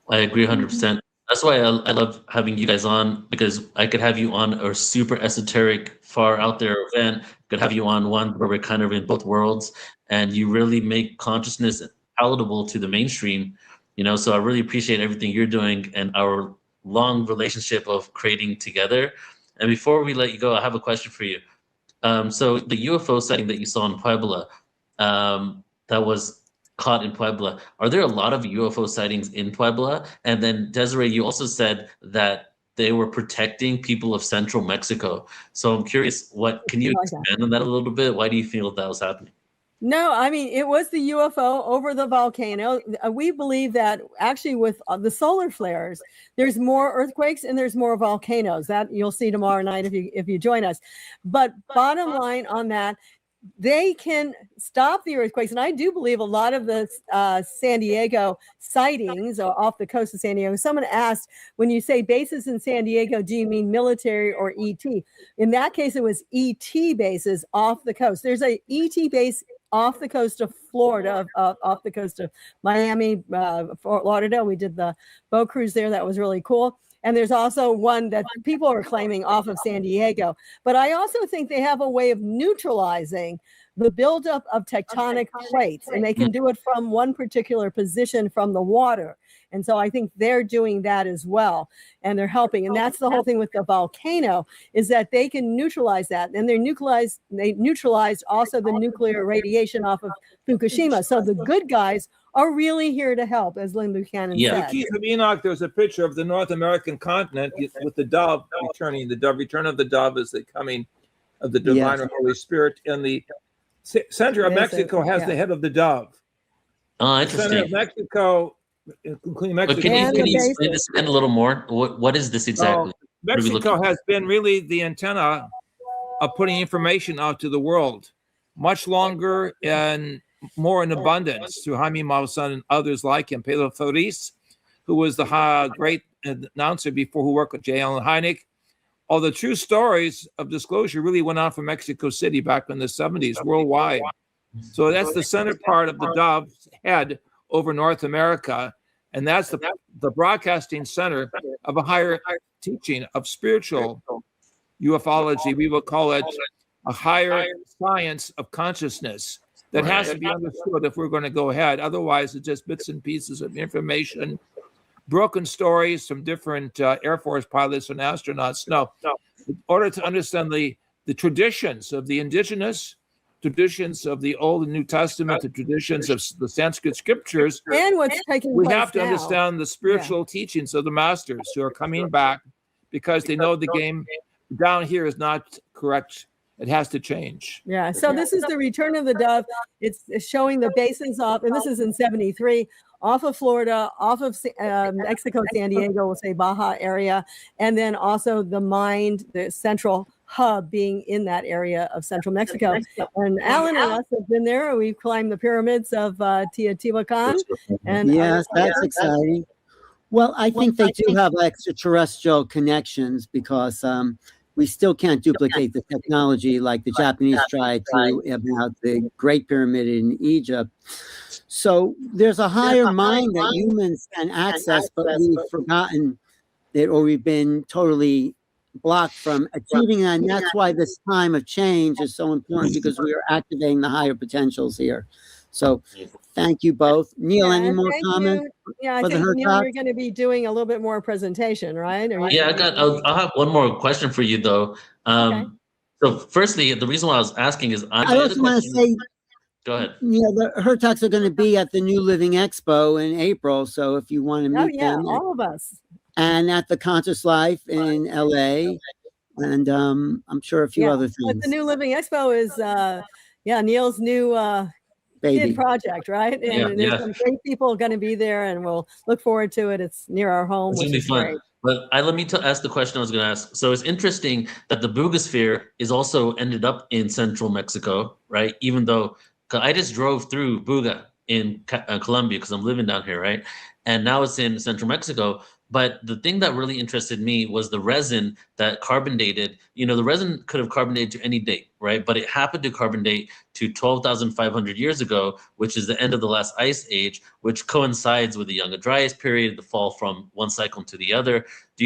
I agree 100%. That's why I love having you guys on, because I could have you on a super esoteric, far out there event. Could have you on one where we're kind of in both worlds, and you really make consciousness palatable to the mainstream. You know, so I really appreciate everything you're doing and our long relationship of creating together. And before we let you go, I have a question for you. So the UFO sighting that you saw in Puebla, that was caught in Puebla, are there a lot of UFO sightings in Puebla? And then Desiree, you also said that they were protecting people of central Mexico. So I'm curious, can you expand on that a little bit? Why do you feel that was happening? No, I mean, it was the UFO over the volcano. We believe that actually with the solar flares, there's more earthquakes and there's more volcanoes. That you'll see tomorrow night if you join us. But bottom line on that, they can stop the earthquakes. And I do believe a lot of the San Diego sightings off the coast of San Diego. Someone asked, when you say bases in San Diego, do you mean military or ET? In that case, it was ET bases off the coast. There's a ET base off the coast of Florida, off the coast of Miami, Fort Lauderdale. We did the boat cruise there. That was really cool. And there's also one that people are claiming off of San Diego. But I also think they have a way of neutralizing the buildup of tectonic plates, and they can do it from one particular position from the water. And so I think they're doing that as well, and they're helping. And that's the whole thing with the volcano, is that they can neutralize that. And they neutralized also the nuclear radiation off of Fukushima. So the good guys are really here to help, as Lynn Buchanan said. The Keys of Enoch, there's a picture of the North American continent with the dove returning. The return of the dove is the coming of the divine or Holy Spirit. And the center of Mexico has the head of the dove. Oh, interesting. The center of Mexico, including Mexico. Can you explain this a little more? What is this exactly? Mexico has been really the antenna of putting information out to the world, much longer and more in abundance through Jaime Maussan and others like him. Pedro Flores, who was the great announcer before, who worked with J. Allen Hynek. All the true stories of disclosure really went on from Mexico City back in the 70s worldwide. So that's the center part of the dove's head over North America. And that's the broadcasting center of a higher teaching of spiritual ufology. We will call it a higher science of consciousness that has to be understood if we're going to go ahead. Otherwise, it's just bits and pieces of information, broken stories from different Air Force pilots and astronauts. No, in order to understand the traditions of the indigenous, traditions of the Old and New Testament, the traditions of the Sanskrit scriptures, and what's taking we place have to now. understand the spiritual teachings of the masters who are coming back, because they know the game down here is not correct. It has to change. Yeah. So this is the return of the dove. It's showing the bases off, and this is in 73, off of Florida, off of Mexico, San Diego, we'll say Baja area, and then also the mind, the central hub being in that area of central Mexico. And Alan and us have been there. We've climbed the pyramids of Teotihuacan. And yes, that's exciting. Well, I think they do have extraterrestrial connections, because we still can't duplicate the technology like the Japanese tried to about the Great Pyramid in Egypt. So there's a higher mind that humans can access, but we've forgotten it, or we've been totally blocked from achieving that. And that's why this time of change is so important, because we are activating the higher potentials here. So thank you both. Neil, any more comments? Yeah, I think, Neil, you're going to be doing a little bit more presentation, right? Yeah, I'll have one more question for you, though. Okay. So firstly, the reason why I was asking is I also want to say, go ahead. Yeah, the Hurtaks are going to be at the New Living Expo in April. So if you want to meet them, all of us. And at the Conscious Life in LA, and I'm sure a few other things. But the New Living Expo is, Neil's new kid project, right? And there's some great people going to be there, and we'll look forward to it. It's near our home, It's which gonna be is fun. great. But let me ask the question I was going to ask. So it's interesting that the Buga sphere is also ended up in central Mexico, right? Even though I just drove through Buga in Colombia because I'm living down here, right? And now it's in central Mexico. But the thing that really interested me was the resin that carbon dated. You know, the resin could have carbon dated to any date, right? But it happened to carbon date to 12,500 years ago, which is the end of the last ice age, which coincides with the Younger Dryas period, the fall from one cycle to the other. Do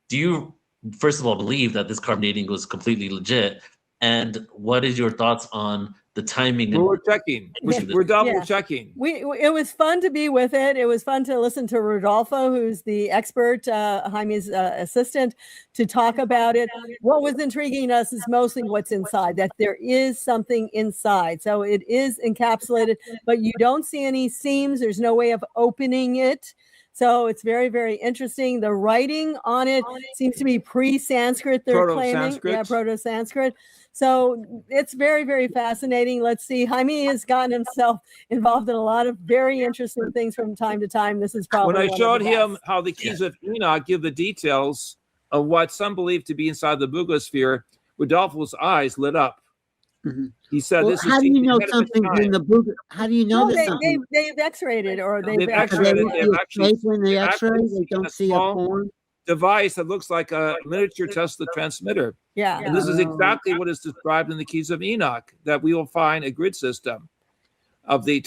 you first of all believe that this carbon dating was completely legit? And what is your thoughts on the timing? We're checking. We're double checking. It was fun to be with it. It was fun to listen to Rodolfo, who's the expert, Jaime's assistant, to talk about it. What was intriguing us is mostly what's inside, that there is something inside. So it is encapsulated, but you don't see any seams. There's no way of opening it. So it's very, very interesting. The writing on it seems to be pre-Sanskrit, they're claiming. Yeah, Proto-Sanskrit. So it's very, very fascinating. Let's see. Jaime has gotten himself involved in a lot of very interesting things from time to time. This is probably when I showed him how the keys of Enoch give the details of what some believe to be inside the Buga sphere, Rodolfo's eyes lit up. Mm-hmm. He said, well, "This how is do you know something's in the Buga? How do you know there's something? They've X-rayed it, or they've X-rayed it. They've actually when they X-ray, they don't see a form device that looks like a miniature Tesla transmitter. Yeah. And this is exactly what is described in the Keys of Enoch, that we will find a grid system of the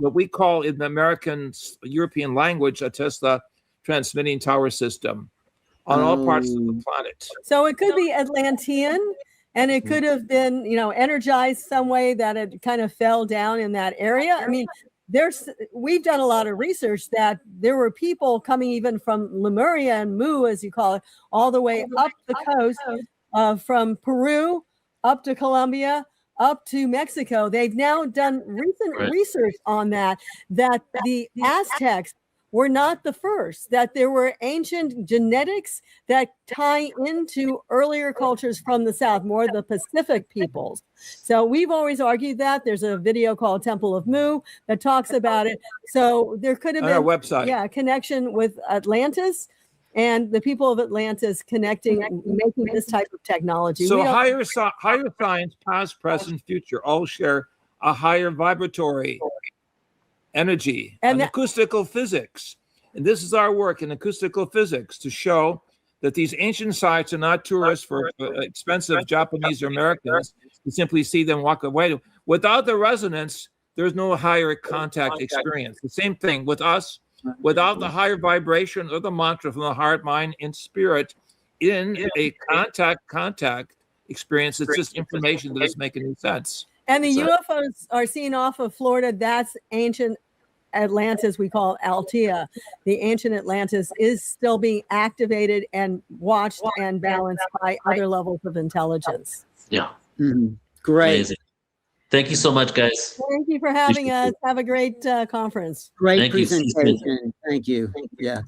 what we call in the American European language a Tesla transmitting tower system on all parts of the planet. So it could be Atlantean, and it could have been, energized some way that it kind of fell down in that area. I mean, we've done a lot of research that there were people coming even from Lemuria and Mu, as you call it, all the way up the coast from Peru up to Colombia, up to Mexico. They've now done recent research on that the Aztecs were not the first, that there were ancient genetics that tie into earlier cultures from the South, more the Pacific peoples. So we've always argued that. There's a video called Temple of Mu that talks about it. So there could have been our website. A connection with Atlantis and the people of Atlantis connecting, making this type of technology. So We don't- higher science, past, present, future, all share a higher vibratory energy And and acoustical physics. And this is our work in acoustical physics to show that these ancient sites are not tourists for expensive Japanese or Americans to simply see them walk away. Without the resonance, there's no higher contact experience. The same thing with us. Without the higher vibration of the mantra from the heart, mind, and spirit in a contact experience, it's just information that doesn't make any sense. And the UFOs are seen off of Florida. That's ancient Atlantis. We call it Altea. The ancient Atlantis is still being activated and watched and balanced by other levels of intelligence. Yeah. Great. Amazing. Thank you so much, guys. Thank you for having us. Have a great conference. Great Thank you. presentation. Thank you. Yes.